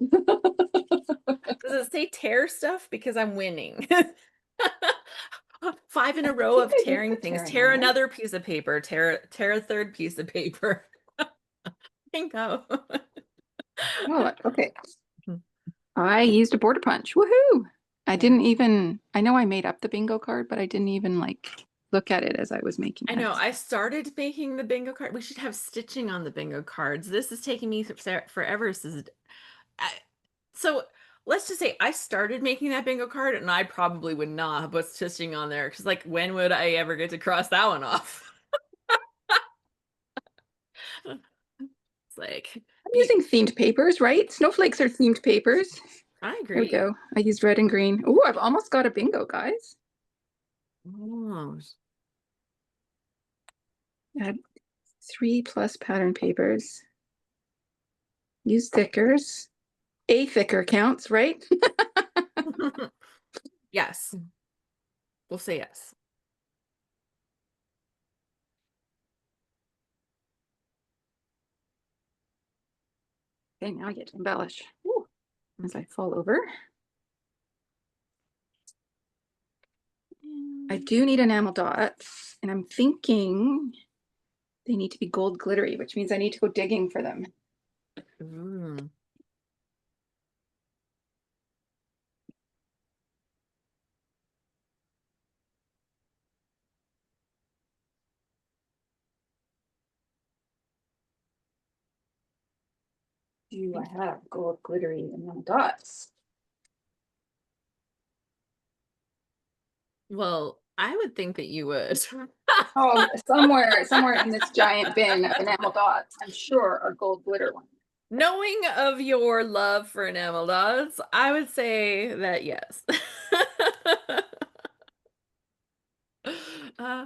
Does it say tear stuff? Because I'm winning. 5 in a row think of I did tearing put things. tearing on Tear there. another piece of paper. Tear a third piece of paper. Bingo. Oh, okay. I used a border punch. Woohoo! I didn't even, I know I made up the bingo card, but I didn't even like look at it as I was making I it. know. I started making the bingo card. We should have stitching on the bingo cards. This is taking me forever. So let's just say I started making that bingo card and I probably would not have put stitching on there because, like, when would I ever get to cross that one off? It's like, I'm using themed papers, right? Snowflakes are themed papers. I There we agree. go. I used red and green. Oh, I've almost got a bingo, guys. Almost. Add 3+ pattern papers. Use thickers. A thicker counts, right? Yes. We'll say yes. Okay, now I get to embellish. Ooh, as I fall over. I do need enamel dots, and I'm thinking they need to be gold glittery, which means I need to go digging for them. Mm. Do I have gold glittery enamel dots? Well, I would think that you would. Oh, somewhere in this giant bin of enamel dots, I'm sure are gold glitter ones. Knowing of your love for enamel dots, I would say that yes. Uh,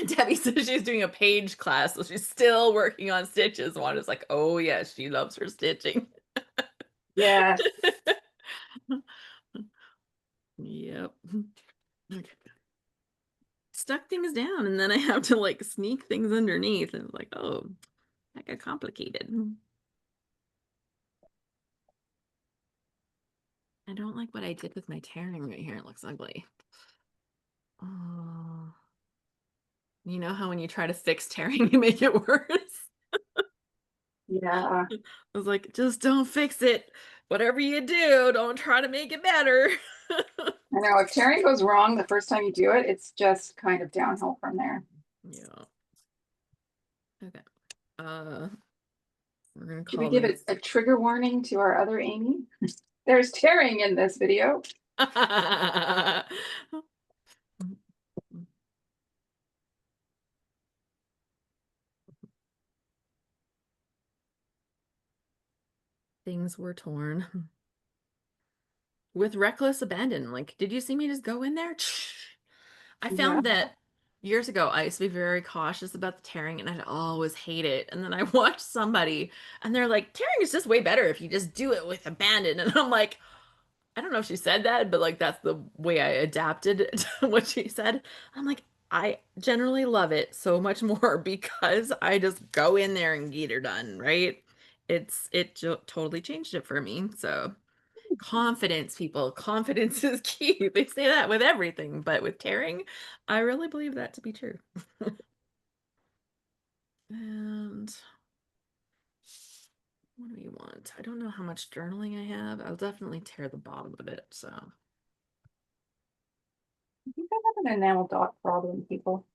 Debbie says she's doing a page class, so she's still working on stitches. Wanda's like, oh yes, she loves her stitching. Yes. Yep. Okay. Stuck things down, and then I have to like sneak things underneath, and it's like, oh, that got complicated. I don't like what I did with my tearing right here. It looks ugly. Oh, you know how when you try to fix tearing, you make it worse? Yeah. I was like, just don't fix it. Whatever you do, don't try to make it better. I know if tearing goes wrong the first time you do it, it's just kind of downhill from there. Yeah. Okay. Uh, we're gonna Should we call give it these. a trigger warning to our other Amy? There's tearing in this video. Things were torn with reckless abandon. Like, did you see me just go in there? I Yeah. found that years ago, I used to be very cautious about the tearing and I'd always hate it. And then I watched somebody and they're like, tearing is just way better if you just do it with abandon. And I'm like, I don't know if she said that, but like that's the way I adapted to what she said. I'm like, I generally love it so much more because I just go in there and get her done, right? Totally changed it for me. So confidence, people, confidence is key. They say that with everything, but with tearing, I really believe that to be true. And what do we want? I don't know how much journaling I have. I'll definitely tear the bottom of it, so. I think I have an enamel dot problem, people.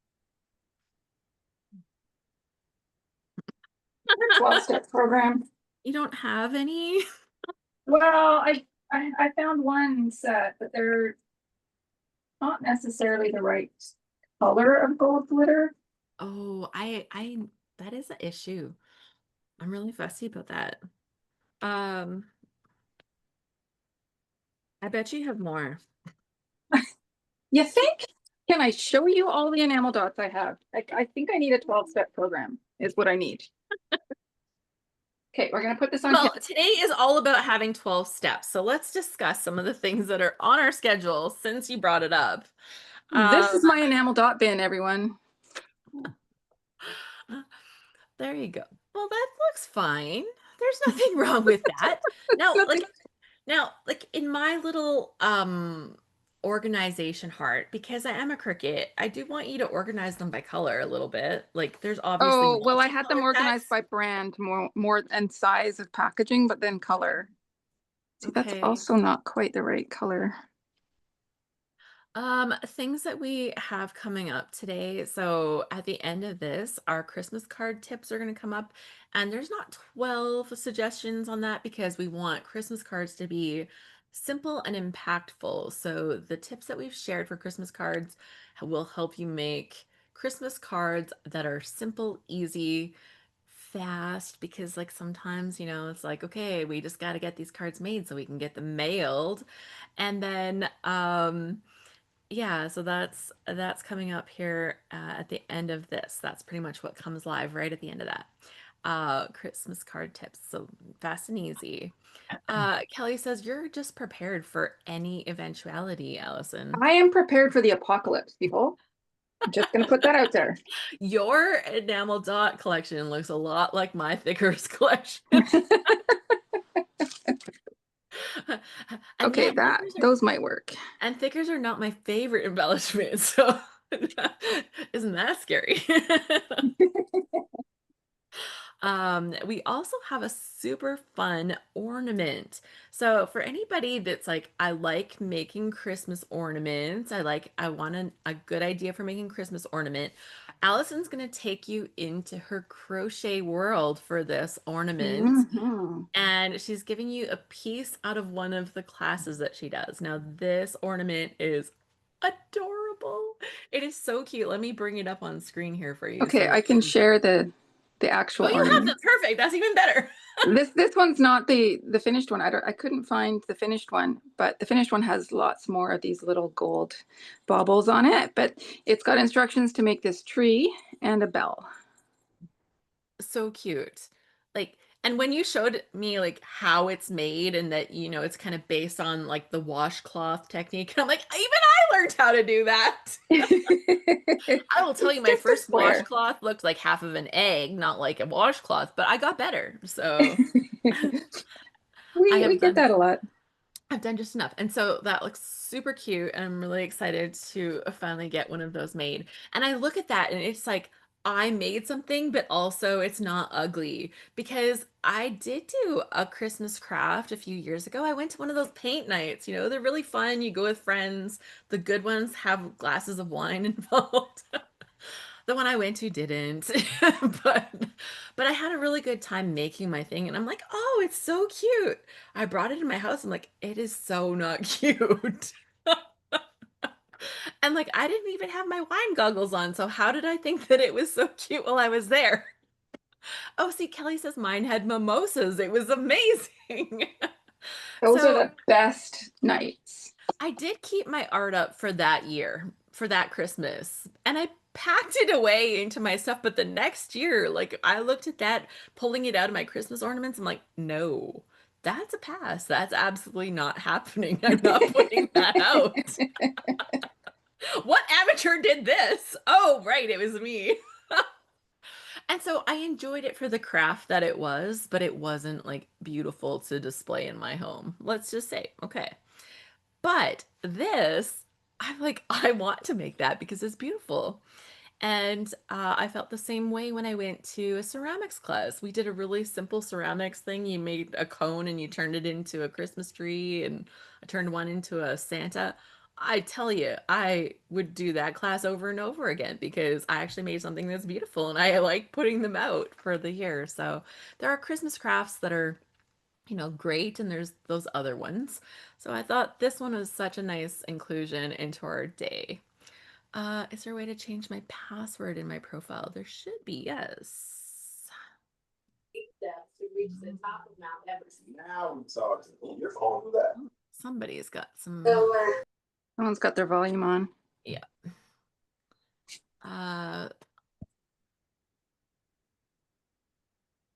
12-step program. You don't have any? Well, I found one set, but they're not necessarily the right color of gold glitter. Oh, that is an issue. I'm really fussy about that. Um, I bet you have more. You think? Can I show you all the enamel dots I have? I think I need a 12-step program is what I need. Okay, we're gonna put this on. Well, today is all about having 12 steps. So let's discuss some of the things that are on our schedule since you brought it up. This is my enamel dot bin, everyone. There you go. Well, that looks fine. There's nothing wrong with that. Now, like in my little organization heart, because I am a Cricket, I do want you to organize them by color a little bit. Like there's obviously Oh, well, I had them multicolor organized sets. by brand, more and size of packaging, but then color. See, that's Okay. also not quite the right color. Things that we have coming up today. So at the end of this, our Christmas card tips are going to come up, and there's not 12 suggestions on that because we want Christmas cards to be simple and impactful. So the tips that we've shared for Christmas cards will help you make Christmas cards that are simple, easy, fast, because like sometimes, it's like, okay, we just got to get these cards made so we can get them mailed. And then yeah, so that's coming up here at the end of this. That's pretty much what comes live right at the end of that. Christmas card tips. So fast and easy. Kelly says you're just prepared for any eventuality, Allison. I am prepared for the apocalypse, people. I'm just gonna put that out there. Your enamel dot collection looks a lot like my thickers collection. And Okay, yeah, those might work. and thickers are not my favorite embellishment, so isn't that scary? We also have a super fun ornament. So for anybody that's like, I like making Christmas ornaments, I want a good idea for making Christmas ornament. Allison's gonna take you into her crochet world for this ornament. Mhm. And she's giving you a piece out of one of the classes that she does. Now, this ornament is adorable. It is so cute. Let me bring it up on screen here for you. Okay, So, I can share the actual oh, you have ornament. them. Perfect. That's even better. This one's not the finished one. I couldn't find the finished one, but the finished one has lots more of these little gold baubles on it. But it's got instructions to make this tree and a bell. So cute. Like, and when you showed me like how it's made and that, it's kind of based on like the washcloth technique, I'm like, even I learned how to do that. I will tell you, It's my just a first square. washcloth looked like half of an egg, not like a washcloth, but I got better. So I We have get done that a lot. I've done just enough. And so that looks super cute. And I'm really excited to finally get one of those made. And I look at that and it's like, I made something, but also it's not ugly because I did do a Christmas craft a few years ago. I went to one of those paint nights, they're really fun. You go with friends. The good ones have glasses of wine involved. The one I went to didn't, but but I had a really good time making my thing, and I'm like, oh, it's so cute. I brought it in my house. I'm like, it is so not cute. And like, I didn't even have my wine goggles on, so how did I think that it was so cute while I was there? Oh, see, Kelly says mine had mimosas. It was amazing. Those are So the best nights. I did keep my art up for that year, for that Christmas, and I packed it away into my stuff. But the next year, like I looked at that, pulling it out of my Christmas ornaments, I'm like, no, that's a pass. That's absolutely not happening. I'm not putting that out. What amateur did this? Oh, right, it was me. And so I enjoyed it for the craft that it was, but it wasn't like beautiful to display in my home. Let's just say, okay. But this, I'm like, I want to make that because it's beautiful. And I felt the same way when I went to a ceramics class. We did a really simple ceramics thing. You made a cone and you turned it into a Christmas tree, and I turned one into a Santa. I tell you, I would do that class over and over again because I actually made something that's beautiful and I like putting them out for the year. So there are Christmas crafts that are great, and there's those other ones. So I thought this one was such a nice inclusion into our day. Is there a way to change my password in my profile? There should be, yes. Steps to reach the top of Mount Everest. Now we talk. Your phone do that. Somebody's got some. Someone's got their volume on. Yeah.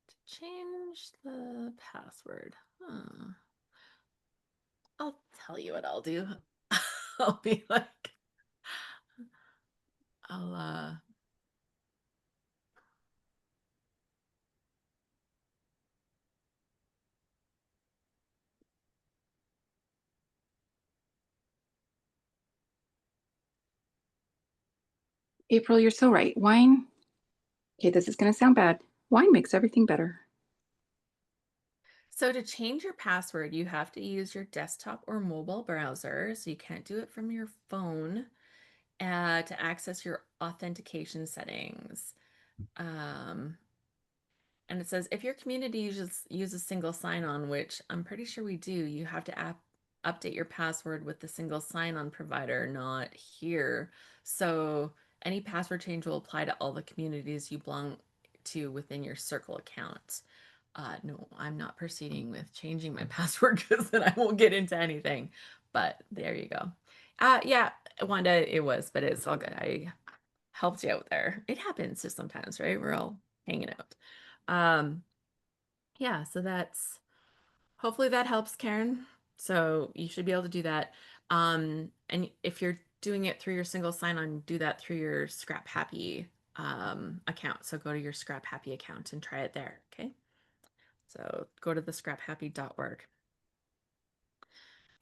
To change the password. Huh. I'll tell you what I'll do. I'll be like, I'll April, you're so right. Wine, okay, this is going to sound bad. Wine makes everything better. So to change your password, you have to use your desktop or mobile browser. So you can't do it from your phone to access your authentication settings. Um, and it says if your community uses single sign-on, which I'm pretty sure we do, you have to update your password with the single sign-on provider, not here. So any password change will apply to all the communities you belong to within your Circle account. No, I'm not proceeding with changing my password because then I won't get into anything. But there you go. Yeah, Wanda, it was, but it's all good. I helped you out there. It happens just sometimes, right? We're all hanging out. Um, yeah, so that's hopefully that helps, Karen. So you should be able to do that. And if you're doing it through your single sign-on, do that through your Scrap Happy account. So go to your Scrap Happy account and try it there. Okay. So go to the scraphappy.org.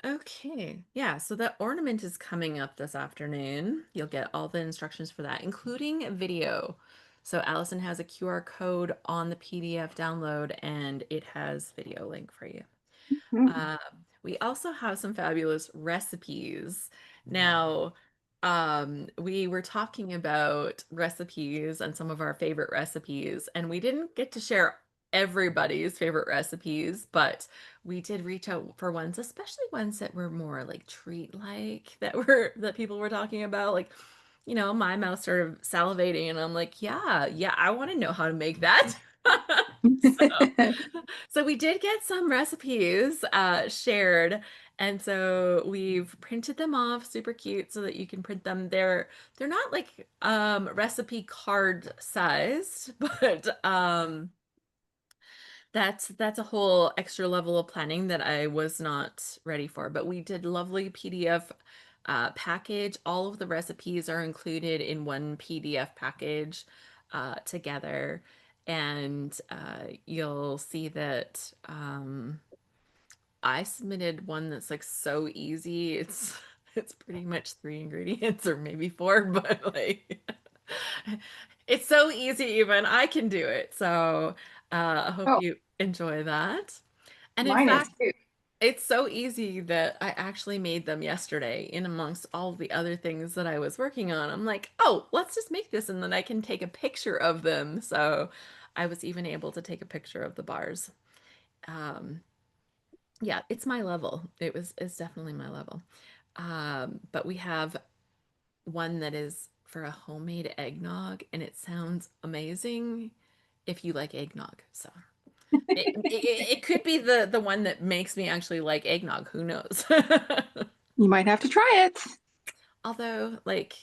Okay, yeah, so the ornament is coming up this afternoon. You'll get all the instructions for that, including video. So Allison has a QR code on the PDF download and it has video link for you. Mm. Uh, we also have some fabulous recipes. Now, we were talking about recipes and some of our favorite recipes, and we didn't get to share everybody's favorite recipes, but we did reach out for ones, especially ones that were more like treat-like, that people were talking about. Like, my mouth started salivating, and I'm like, yeah, I want to know how to make that. So so we did get some recipes shared, and so we've printed them off super cute so that you can print them. They're not like recipe card sized, but that's a whole extra level of planning that I was not ready for. But we did lovely PDF package. All of the recipes are included in one PDF package together. And you'll see that I submitted one that's like so easy. It's pretty much 3 ingredients or maybe 4, but like it's so easy even. I can do it. So I hope Oh, you enjoy that. And in mine is fact, too. it's so easy that I actually made them yesterday in amongst all the other things that I was working on. I'm like, oh, let's just make this and then I can take a picture of them. So I was even able to take a picture of the bars. Um, yeah, it's my level. It's definitely my level. But we have one that is for a homemade eggnog, and it sounds amazing if you like eggnog. So it could be the one that makes me actually like eggnog. Who knows? You might have to try it. Although, like,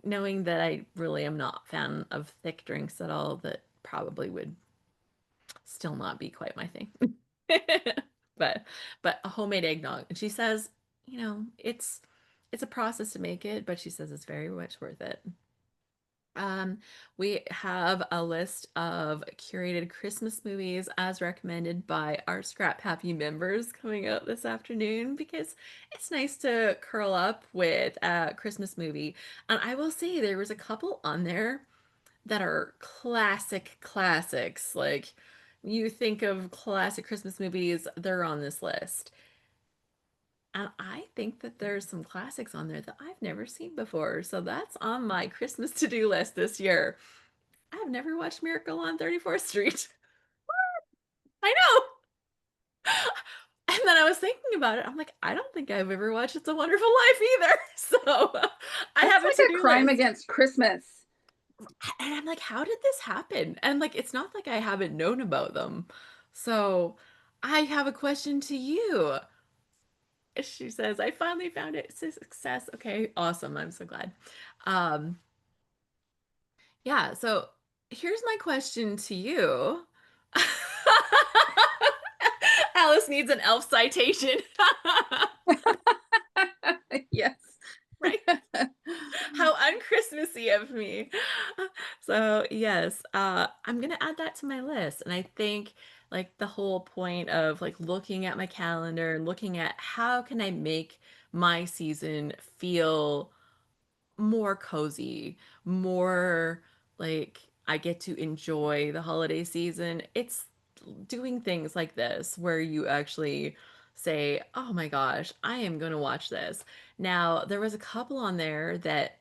knowing that I really am not a fan of thick drinks at all, that probably would still not be quite my thing. but a homemade eggnog. And she says, it's a process to make it, but she says it's very much worth it. Um, we have a list of curated Christmas movies as recommended by our Scrap Happy members coming out this afternoon because it's nice to curl up with a Christmas movie. And I will say there was a couple on there that are classic classics. Like you think of classic Christmas movies, they're on this list. And I think that there's some classics on there that I've never seen before. So that's on my Christmas to-do list this year. I've never watched Miracle on 34th Street. I know. And then I was thinking about it. I'm like, I don't think I've ever watched It's a Wonderful Life either. So I That's have a like a to-do crime list. against Christmas. And I'm like, how did this happen? And like, it's not like I haven't known about them. So I have a question to you. She says, I finally found it. It's a success. Okay, awesome. I'm so glad. Um, Yeah, so here's my question to you. Alice needs an elf citation. Yes. Right? How unchristmassy of me. So yes, I'm gonna add that to my list. And I think like the whole point of like looking at my calendar and looking at how can I make my season feel more cozy, more like I get to enjoy the holiday season. It's doing things like this where you actually say, "Oh my gosh, I am going to watch this." Now, there was a couple on there that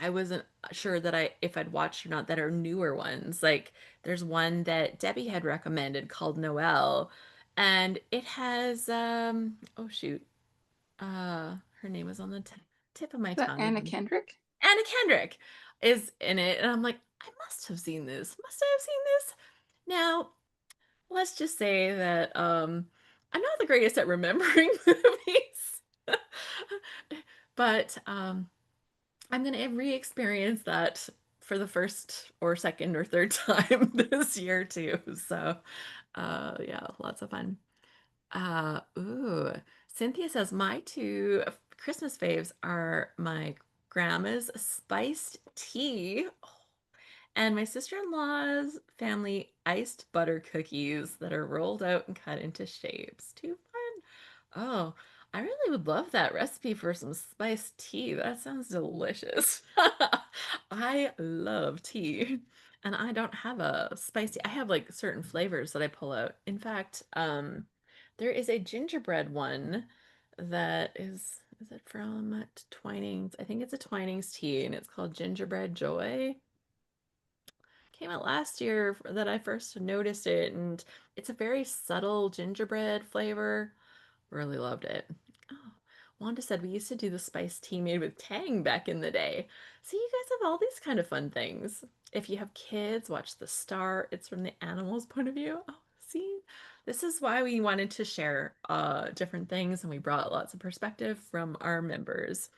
I wasn't sure that I if I'd watched or not that are newer ones. Like there's one that Debbie had recommended called Noel, and it has oh shoot. Her name was on the tip of my Is that tongue. Anna Kendrick? Anna Kendrick is in it, and I'm like, I must have seen this. Must I have seen this? Now, let's just say that I'm not the greatest at remembering movies. But I'm gonna re-experience that for the first or second or third time this year too. So yeah, lots of fun. Ooh. Cynthia says my two Christmas faves are my grandma's spiced tea and my sister-in-law's family iced butter cookies that are rolled out and cut into shapes. Too fun. Oh, I really would love that recipe for some spiced tea. That sounds delicious. I love tea. And I don't have a spicy. I have like certain flavors that I pull out. In fact, there is a gingerbread one that is it from Twinings? I think it's a Twinings tea and it's called Gingerbread Joy. Came out last year that I first noticed it, and it's a very subtle gingerbread flavor. Really loved it. Oh, Wanda said we used to do the spiced tea made with Tang back in the day. So you guys have all these kind of fun things. If you have kids, watch The Star. It's from the animal's point of view. Oh, see, this is why we wanted to share different things, and we brought lots of perspective from our members.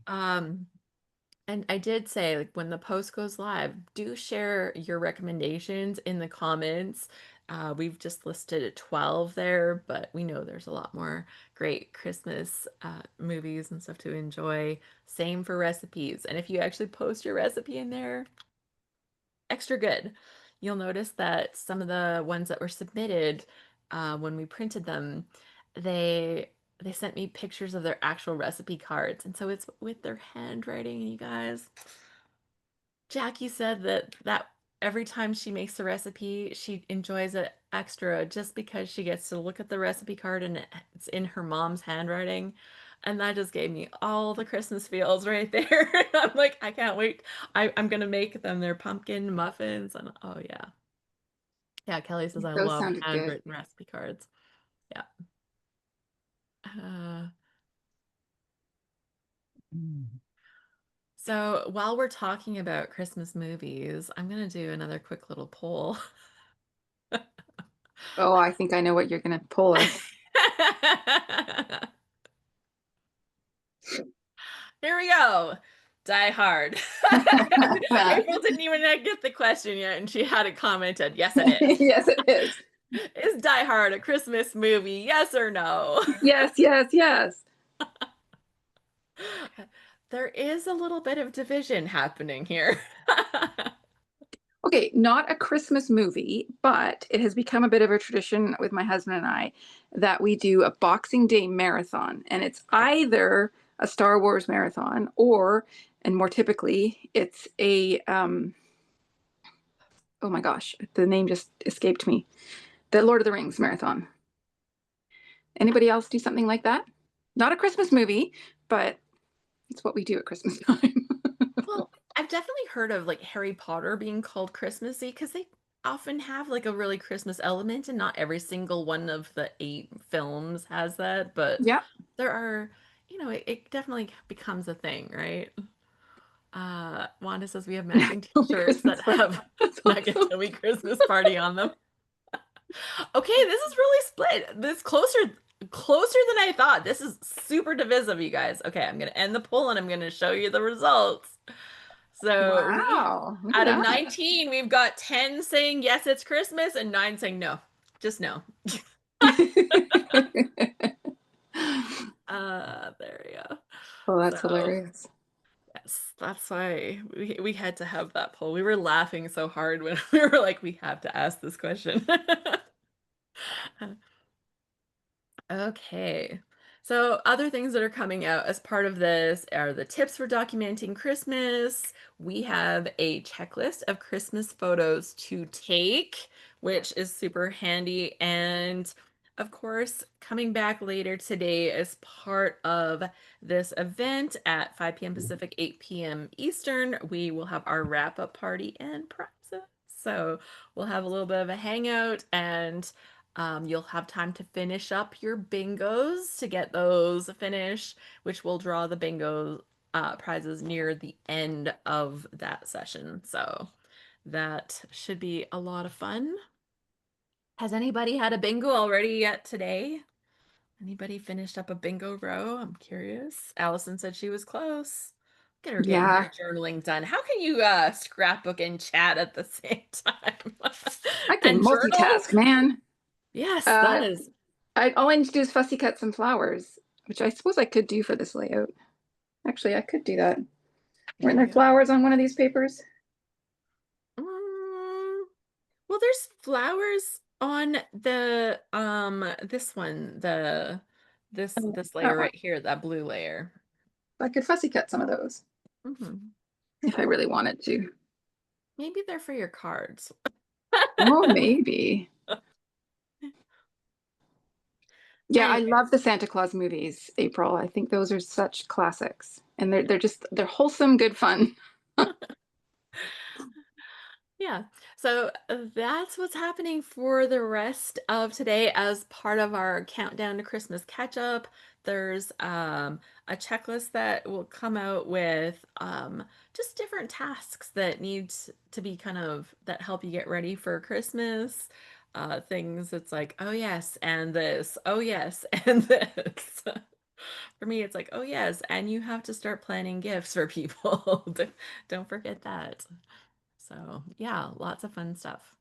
Um, and I did say, like, when the post goes live, do share your recommendations in the comments. We've just listed 12 there, but we know there's a lot more great Christmas movies and stuff to enjoy. Same for recipes. And if you actually post your recipe in there, extra good. You'll notice that some of the ones that were submitted when we printed them, they sent me pictures of their actual recipe cards, and so it's with their handwriting. And you guys, Jackie said that every time she makes a recipe, she enjoys it extra just because she gets to look at the recipe card and it's in her mom's handwriting. And that just gave me all the Christmas feels right there. I'm like, I can't wait. I'm gonna make them their pumpkin muffins and oh yeah. Yeah, Kelly says I Those love sounded good. handwritten recipe cards. Yeah. Uh, so while we're talking about Christmas movies, I'm gonna do another quick little poll. Oh, I think I know what you're going to pull us. Here we go. Die Hard. April didn't even get the question yet, and she had it commented. Yes, it is. Yes, it is. Is Die Hard a Christmas movie? Yes or no? Yes, yes, yes. There is a little bit of division happening here. Okay, not a Christmas movie, but it has become a bit of a tradition with my husband and I that we do a Boxing Day marathon. And it's either a Star Wars marathon or, and more typically, it's a, oh my gosh, the name just escaped me, the Lord of the Rings marathon. Anybody else do something like that? Not a Christmas movie, but it's what we do at Christmas time. Well, I've definitely heard of like Harry Potter being called Christmassy because they often have like a really Christmas element, and not every single one of the 8 films has that, but Yeah. there are, it definitely becomes a thing, right? Wanda says we have matching t-shirts Christmas that party. have Nakatomi Christmas party on them. Okay, this is really split. This closer than I thought. This is super divisive, you guys. Okay, I'm gonna end the poll and I'm gonna show you the results. So Wow, look at out of that. 19, we've got 10 saying yes, it's Christmas, and 9 saying no, just no. There we go. Oh, that's So hilarious. yes, that's why we had to have that poll. We were laughing so hard when we were like, we have to ask this question. Okay. So other things that are coming out as part of this are the tips for documenting Christmas. We have a checklist of Christmas photos to take, which is super handy. And of course, coming back later today as part of this event at 5 p.m. Pacific, 8 p.m. Eastern, we will have our wrap-up party and prizes. So we'll have a little bit of a hangout and you'll have time to finish up your bingos to get those finished, which will draw the bingo prizes near the end of that session. So that should be a lot of fun. Has anybody had a bingo already yet today? Anybody finished up a bingo row? I'm curious. Allison said she was close. Get her getting her Yeah, journaling done. How can you scrapbook and chat at the same time? I can And journal? multitask, man. Yes, that Uh, is. all I need to do is fussy cut some flowers, which I suppose I could do for this layout. Actually, I could do that. There Weren't you there go. flowers on one of these papers? Well, there's flowers on the this one, Oh, this layer that one. right here, that blue layer. I could fussy cut some of those Hmm. if I really wanted to. Maybe they're for your cards. Oh, maybe. Yeah, I Anyway, love the Santa Claus movies, April. I think those are such classics. And they're wholesome, good fun. yeah. So that's what's happening for the rest of today as part of our countdown to Christmas catch up. There's a checklist that will come out with just different tasks that need to be kind of that help you get ready for Christmas. Things it's like, oh yes, and this, oh yes, and this. For me, it's like, oh yes, and you have to start planning gifts for people. Don't forget that. So yeah, lots of fun stuff.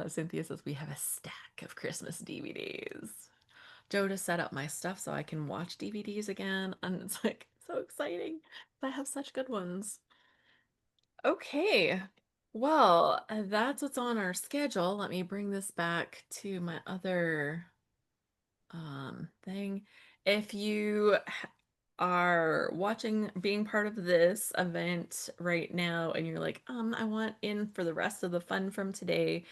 Cynthia says we have a stack of Christmas DVDs. Joe just set up my stuff so I can watch DVDs again, and it's like so exciting. I have such good ones. Okay, well, that's what's on our schedule. Let me bring this back to my other thing. If you are watching, being part of this event right now, and you're like, I want in for the rest of the fun from today,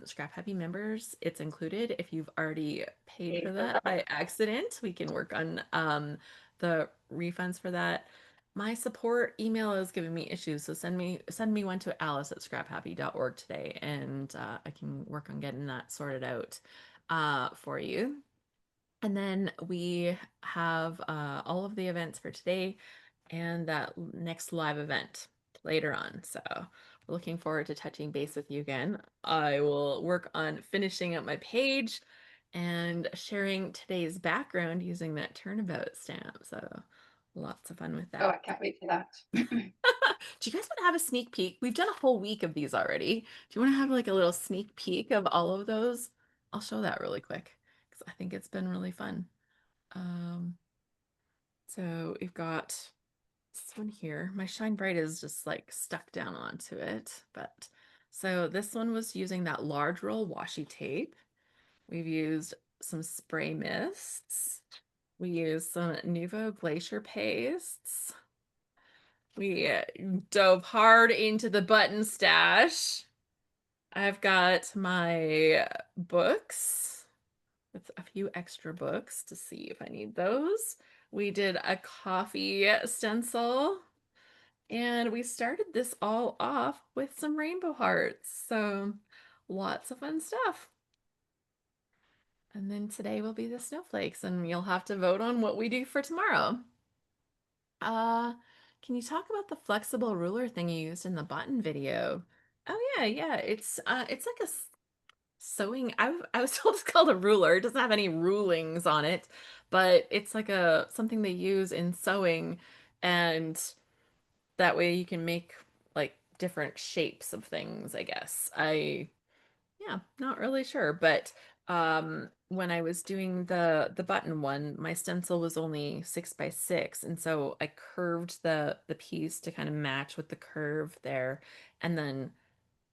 Scrap Happy members, it's included. If you've already paid for that by accident, we can work on the refunds for that. My support email is giving me issues, so send me one to alice@scraphappy.org today, and I can work on getting that sorted out for you. And then we have all of the events for today and that next live event later on. So we're looking forward to touching base with you again. I will work on finishing up my page and sharing today's background using that turnabout stamp. So lots of fun with Oh, that. I can't wait for that. Do you guys want to have a sneak peek? We've done a whole week of these already. Do you want to have like a little sneak peek of all of those? I'll show that really quick because I think it's been really fun. Um, so we've got this one here. My Shine Bright is just like stuck down onto it, but so this one was using that large roll washi tape. We've used some spray mists. We used some Nuvo Glacier pastes. We dove hard into the button stash. I've got my books with a few extra books to see if I need those. We did a coffee stencil and we started this all off with some rainbow hearts. So lots of fun stuff. And then today will be the snowflakes and you'll have to vote on what we do for tomorrow. Uh, can you talk about the flexible ruler thing you used in the button video? Oh yeah. It's like a sewing. I was told it's called a ruler. It doesn't have any rulings on it, but it's like a something they use in sewing, and that way you can make like different shapes of things, I guess. Yeah, not really sure, but when I was doing the button one, my stencil was only 6 by 6, and so I curved the piece to kind of match with the curve there, and then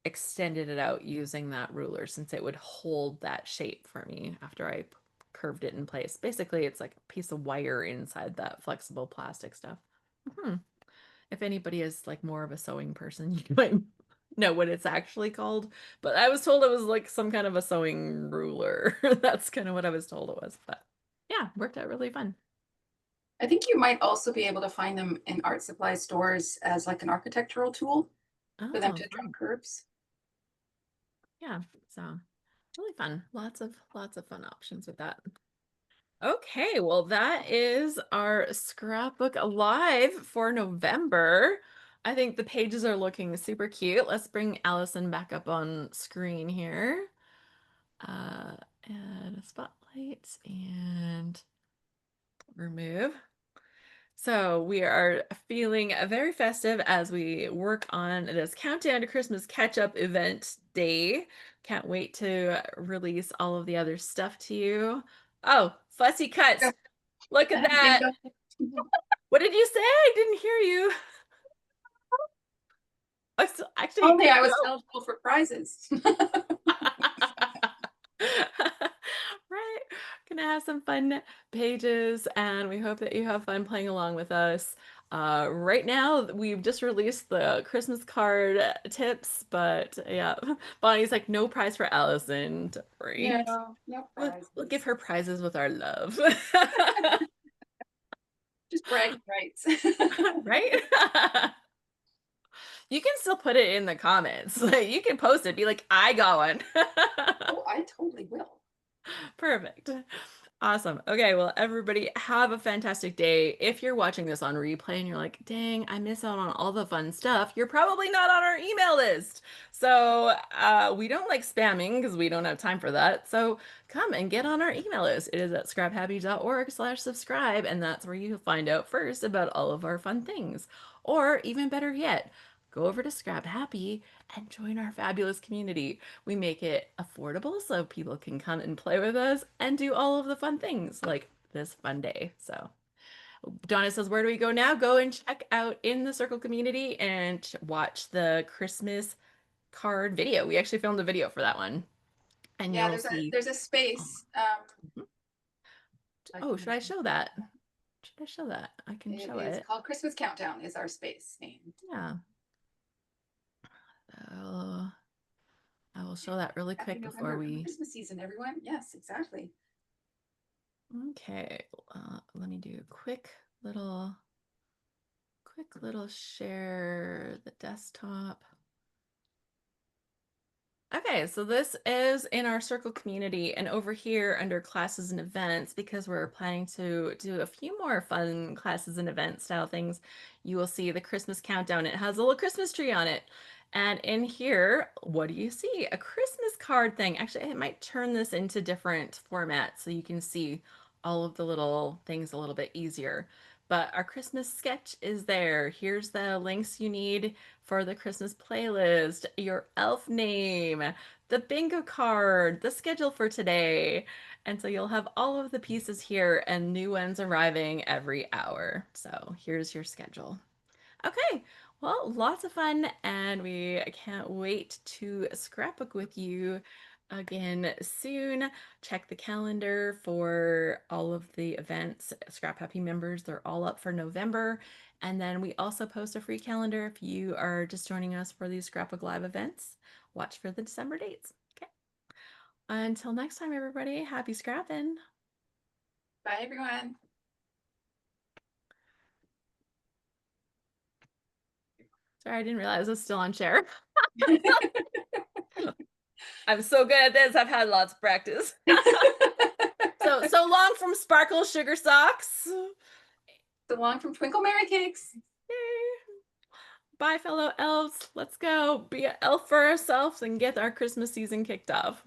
extended it out using that ruler since it would hold that shape for me after I curved it in place. Basically, it's like a piece of wire inside that flexible plastic stuff. Hmm. If anybody is like more of a sewing person, you might know what it's actually called. But I was told it was like some kind of a sewing ruler. That's kind of what I was told it was. But yeah, worked out really fun. I think you might also be able to find them in art supply stores as like an architectural tool for them Oh, to draw fun. curves. Yeah. So really fun. Lots of fun options with that. Okay, well, that is our scrapbook live for November. I think the pages are looking super cute. Let's bring Allison back up on screen here. Uh, add a spotlight and remove. So we are feeling very festive as we work on this countdown to Christmas catch-up event day. Can't wait to release all of the other stuff to you. Oh, fussy cuts. Look at that. Bingo. What did you say? I didn't hear you. Actually, Only I was eligible for prizes. right. Gonna have some fun pages, and we hope that you have fun playing along with us. Right now, we've just released the Christmas card tips, but yeah, Bonnie's like, no prize for Allison. Don't worry. No, no We'll give prizes. her prizes with our love. Just bragging rights. Right? You can still put it in the comments. Like you can post it, be like, I got one. Oh, I totally will. Perfect. Awesome. Okay, well, everybody have a fantastic day. If you're watching this on replay and you're like, dang, I miss out on all the fun stuff, you're probably not on our email list. So we don't like spamming because we don't have time for that. So come and get on our email list. It is at scraphappy.org/subscribe, and that's where you find out first about all of our fun things. Or even better yet, go over to Scrap Happy and join our fabulous community. We make it affordable so people can come and play with us and do all of the fun things like this fun day. So Donna says, where do we go now? Go and check out in the Circle community and watch the Christmas card video. We actually filmed a video for that one. And Yeah, you'll see. there's a space. Oh, should I show that? Should I show that? I can It show is it. called Christmas Countdown is our space name. Yeah. I will show that really Happy quick before November, we. Christmas season, everyone. Yes, exactly. Okay, let me do a quick little share the desktop. Okay, so this is in our Circle community, and over here under classes and events, because we're planning to do a few more fun classes and event style things, you will see the Christmas countdown. It has a little Christmas tree on it. And in here, what do you see? A Christmas card thing. Actually, I might turn this into different formats so you can see all of the little things a little bit easier. But our Christmas sketch is there. Here's the links you need for the Christmas playlist, your elf name, the bingo card, the schedule for today. And so you'll have all of the pieces here and new ones arriving every hour. So here's your schedule. Okay, well, lots of fun, and we can't wait to scrapbook with you again soon. Check the calendar for all of the events. Scrap Happy members, they're all up for November. And then we also post a free calendar if you are just joining us for these Scrapbook Live events. Watch for the December dates. Okay. Until next time, everybody, happy scrapping. Bye, everyone. Sorry, I didn't realize I was still on share. I'm so good at this. I've had lots of practice. So long from Sparkle Sugar Socks. So long from Twinkle Mary Cakes. Yay. Bye, fellow elves. Let's go be an elf for ourselves and get our Christmas season kicked off.